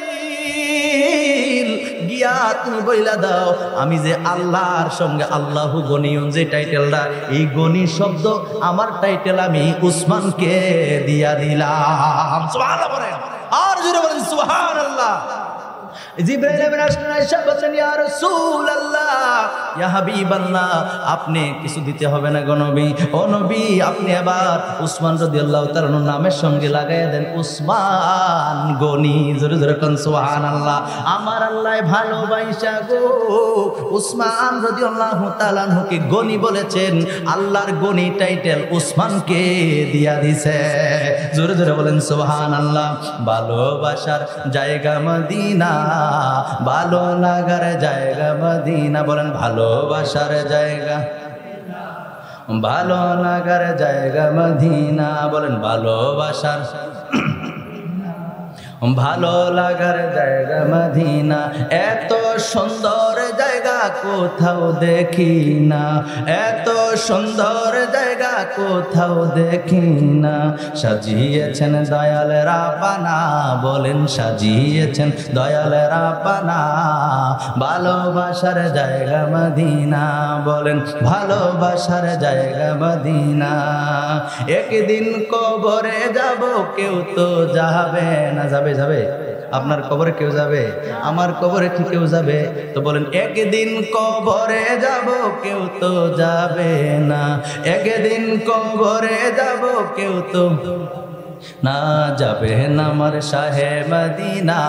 গিয়া তুমি বইলা দাও আমি যে আল্লাহর সঙ্গে আল্লাহু গনিয়ুন যে টাইটেলটা, এই গনি শব্দ আমার টাইটেল আমি উসমানকে দিয়া দিলাম। সুবহানাল্লাহ বলেন, আর জোরে বলেন সুবহানাল্লাহ। জিবরাইল আমিন আসলেন, আয়েশা বললেন, ইয়া রাসূলুল্লাহ, ইয়া হাবিবাল্লাহ, আপনি কিছু দিতে হবে না গো নবী, ও নবী আপনি এবার উসমান রাদিয়াল্লাহু তাআলা নামের সঙ্গে লাগাইয়া দেন উসমান গনি। জোরে জোরে কোন সুবহানাল্লাহ। আমার আল্লাহ ভালোবাসা গো উসমান রাদিয়াল্লাহু তাআলা কে গনি বলেছেন, আল্লাহর গনি টাইটেল উসমানকে দিয়া দিছে। জোরে জোরে বলেন সুবহানাল্লাহ। ভালোবাসার জায়গা মদিনা, ভালো লাগার জায়গা মদিনা, বলেন ভালোবাসার জায়গা, ভালো লাগার জায়গা মদিনা, বলেন ভালোবাসার, ভালো লাগার জায়গা মদিনা। এত সুন্দর জায়গা কোথাও দেখি না, এত সুন্দর জায়গা কোথাও দেখি না। সাজিয়েছেন দয়াল রাব্বানা, বলেন সাজিয়েছেন দয়াল রাব্বানা, ভালোবাসার জায়গা মদিনা, বলেন ভালোবাসার জায়গা মদিনা। একদিন কবরে যাব, কেউ তো যাবে না, যাবে যাবে আপনার কবরে কেউ যাবে, আমার কবরে কি কেউ যাবে? তো বলেন একদিন কবরে যাব, কেউ তো যাবে না, একদিন কবরে যাব, কেউ তো না যাবে না আমার শাহে মদিনা,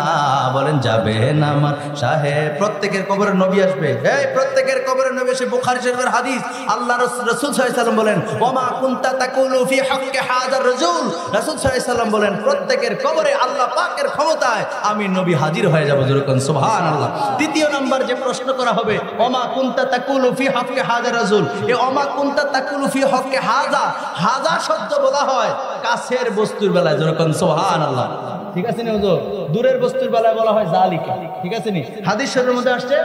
বলেন যাবে না আমার শাহে। প্রত্যেকের কবরে নবী আসবে, এই প্রত্যেকের কবরে নবী এসে বুখারী শরীফের হাদিস, আল্লাহ রাসূল সাল্লাল্লাহু আলাইহি ওয়াসাল্লাম বলেন, ওমা কুনতা তাকুলু ফি হাক্কি হাযার রাজুল, রাসূল সাল্লাল্লাহু আলাইহি ওয়াসাল্লাম বলেন প্রত্যেকের কবরে আল্লাহ পাকের ক্ষমতায় আমি নবী হাজির হয়ে যাব। যেরকম সুবহানাল্লাহ। দ্বিতীয় নাম্বার যে প্রশ্ন করা হবে, ওমা কুনতা তাকুলু ফি হাক্কি হাযার রাজুল, এই ওমা কুনতা তাকুলু ফি হাক্কি হাযা, হাযা শব্দ বলা হয় কাছের বস্তুর বেলায়, যেরকম সুবহানাল্লাহ, ঠিক আছে নি হুজুর? দূরের বস্তুর বেলায় বলা হয় জালিকা, ঠিক আছে নি? হাদিস শরীফের মধ্যে আসছে,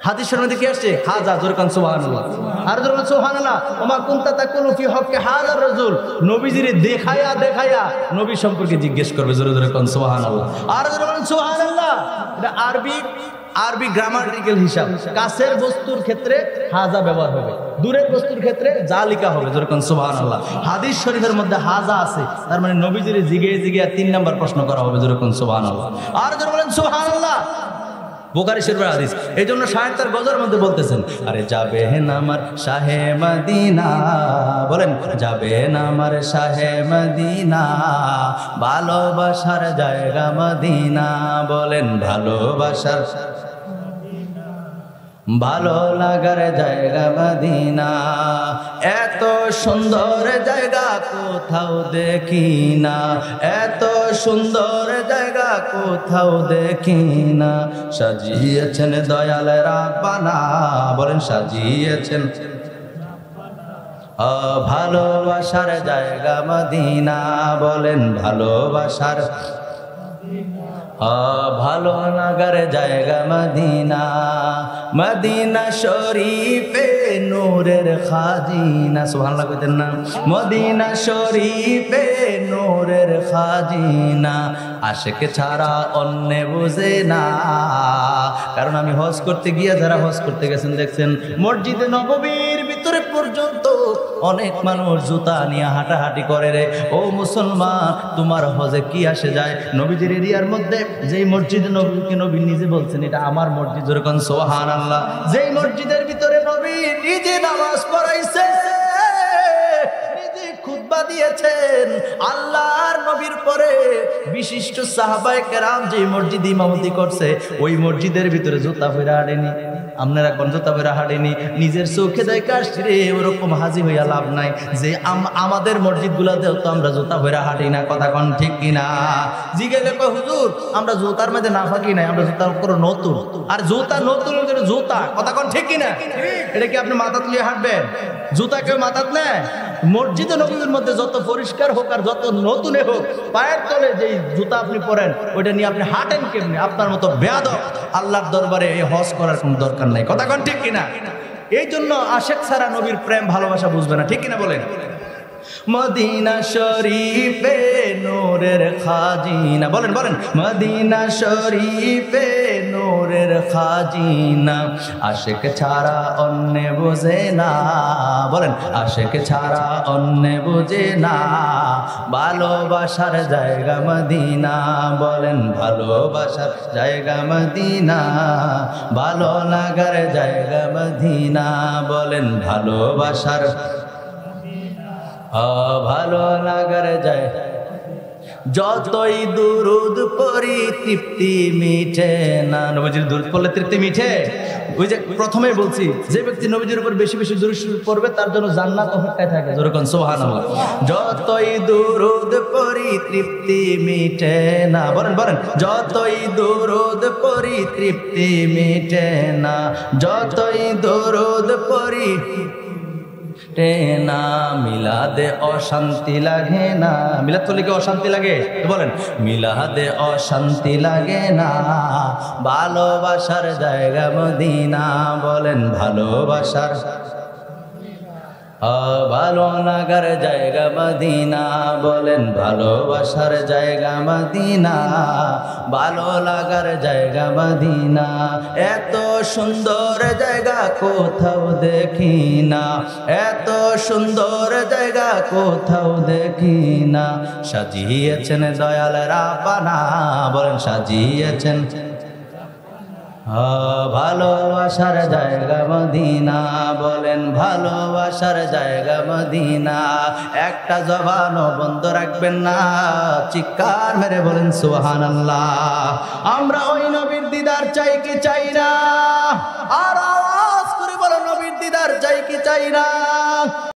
হাদিস শরীফের মধ্যে কি আসছে? হাযা, যেরকম সুবহানাল্লাহ। আর যেরকম সুবহানাল্লাহ। ওমা কুনতা তাকুলু ফি হাক্কি হাযার রাজুল, নবীজিরে দেখায়া দেখায়া নবী সম্পর্কে জিজ্ঞেস করবে, জোরে জোরে কোন সুবহানাল্লাহ। আর যেরকম সুবহানাল্লাহ, এটা আরবি গ্রামাটিক্যাল হিসাব, কাছের বস্তুর ক্ষেত্রে হাজা ব্যবহার হবে, দূরের বস্তুর ক্ষেত্রে জালিকা হবে, যেরকম সুবহানাল্লাহ। হাদিস শরীফের মধ্যে হাজা আছে, তার মানে নবীজির জিগে জিগে 3 নাম্বার প্রশ্ন করা হবে, যেরকম সুবহানাল্লাহ। আর যারা বলেন সুবহানাল্লাহ, বুখারী শরীফের হাদিস। এই জন্য শায়ের তার গজলের মধ্যে বলতেছেন, আরে যাবে না আমার শাহে মদিনা, বলেন যাবে না আমার শাহে মদিনা, ভালোবাসার জায়গা মদিনা, বলেন ভালোবাসার। ভালো লাগার জায়গা মদিনা, এত সুন্দর জায়গা কোথাও দেখি না, এত সুন্দর জায়গা কোথাও দেখি না। সাজিয়েছেন দয়াল রাব্বানা, বলেন সাজিয়েছেন ভালোবাসার জায়গা মদিনা, বলেন ভালোবাসার ভালো লাগার জায়গা মদিনা। মদিনা শরীফে নূরের খাজিনা, সুবহানাল্লাহ কইতেন না? মদিনা শরীফে নূরের খাজিনা, আশিক ছাড়া অন্য বুঝে না। কারণ আমি হজ করতে গিয়ে, যারা হজ করতে গেছেন দেখছেন মসজিদে নববীর ভিতরে পর্যন্ত অনেক মানুষ জুতা নিয়ে হাঁটাহাঁটি করে রে। ও মুসলমান, তোমার হজে কি আসে যায়? নবীজির এরিয়ার মধ্যে যেই মসজিদে নবীকে নবী নিজে বলছেন এটা আমার মসজিদ, যেরকম সুবহানাল্লাহ, যেই মসজিদের ভিতরে নবী নিজে নামাজ পড়াইছে, নিজে খুতবা দিয়েছেন, আল্লাহর নবীর পরে বিশিষ্ট সাহাবায়ে কেরাম যেই মসজিদে ইমামতি করছে ওই মসজিদের ভিতরে জুতা পরে হাঁটেনি। আপনারা কোন জুতা পরে হাঁটেনি? নিজের চোখে দেখা আসছি রে, ওরকম হাজি হইয়া লাভ নাই যে আমাদের মসজিদ গুলাতেও তো আমরা জুতা পরে হাঁটি না। কথা কোন ঠিক কিনা? জিগেলে কয় হুজুর আমরা জুতার মধ্যে না ফাঁকি নাই, আমরা জুতার উপরে নতুন, আর জুতা নতুন জুতা। কথা কোন ঠিক কিনা? এটা কি আপনি মাথা তুলিয়ে হাঁটবেন? জুতা কেউ মাথাত নেয়? মসজিদে নবীর মধ্যে যত পরিষ্কার হোক আর যত নতুনে হোক, পায়ের তলে যেই জুতা আপনি পরেন ওইটা নিয়ে আপনি হাঁটেন কেমনি? আপনার মতো বেয়াদব আল্লাহর দরবারে এই হজ করার কোনো দরকার নাই। কথা কোন ঠিক কিনা? এই জন্য আশিক ছাড়া নবীর প্রেম ভালোবাসা বুঝবে না। ঠিক কিনা বলেন? মদিনা শরীফে নূরের খাজিনা, বলেন বলেন মদিনা শরীফে নূরের খাজিনা, আশিক ছাড়া অন্য বুঝে না, বলেন আশিক ছাড়া অন্য বুঝে না। ভালোবাসার জায়গা মদিনা, বলেন ভালোবাসার জায়গা মদিনা, ভালো লাগার জায়গা মদিনা, বলেন ভালোবাসার ভালো লাগার যায়। যতই দুরুদ পড়ি তৃপ্তি মিটে না। নবীজির দুরুদ পড়লে তৃপ্তি মিটে? ওই যে প্রথমে বলছি, যে ব্যক্তি নবীজির উপর বেশি বেশি দুরুদ পড়বে তার জন্য জান্নাত অপেক্ষায় থাকে। যেরকম সুবহানাল্লাহ। যতই দুরুদ পড়ি তৃপ্তি মিটে না, বলেন বলেন যতই দুরুদ পড়ি তৃপ্তি মিটে না, যতই দুরুদ পড়ি না, মিলাদে অশান্তি লাগে না। মিলাদ করলে কি অশান্তি লাগে? বলেন মিলাদে অশান্তি লাগে না, ভালোবাসার জায়গা মদিনা, বলেন ভালোবাসার ভালো লাগার জায়গা মদিনা, বলেন ভালোবাসার জায়গা মদিনা, ভালো লাগার জায়গা মদিনা। এত সুন্দর জায়গা কোথাও দেখি না, এত সুন্দর জায়গা কোথাও দেখি না। সাজিয়েছেন দয়াল রাব্বানা, বলেন সাজিয়েছেন ভালোবাসার জায়গা মদিনা, বলেন ভালোবাসার জায়গা মদিনা। একটা জবানও বন্ধ রাখবেন না, চিৎকার মেরে বলেন সুবহানাল্লাহ। আমরা ওই নবীর দিদার চাই কি চাই না? আর আওয়াজ করে বলো নবীর দিদার চাই কি চাই না?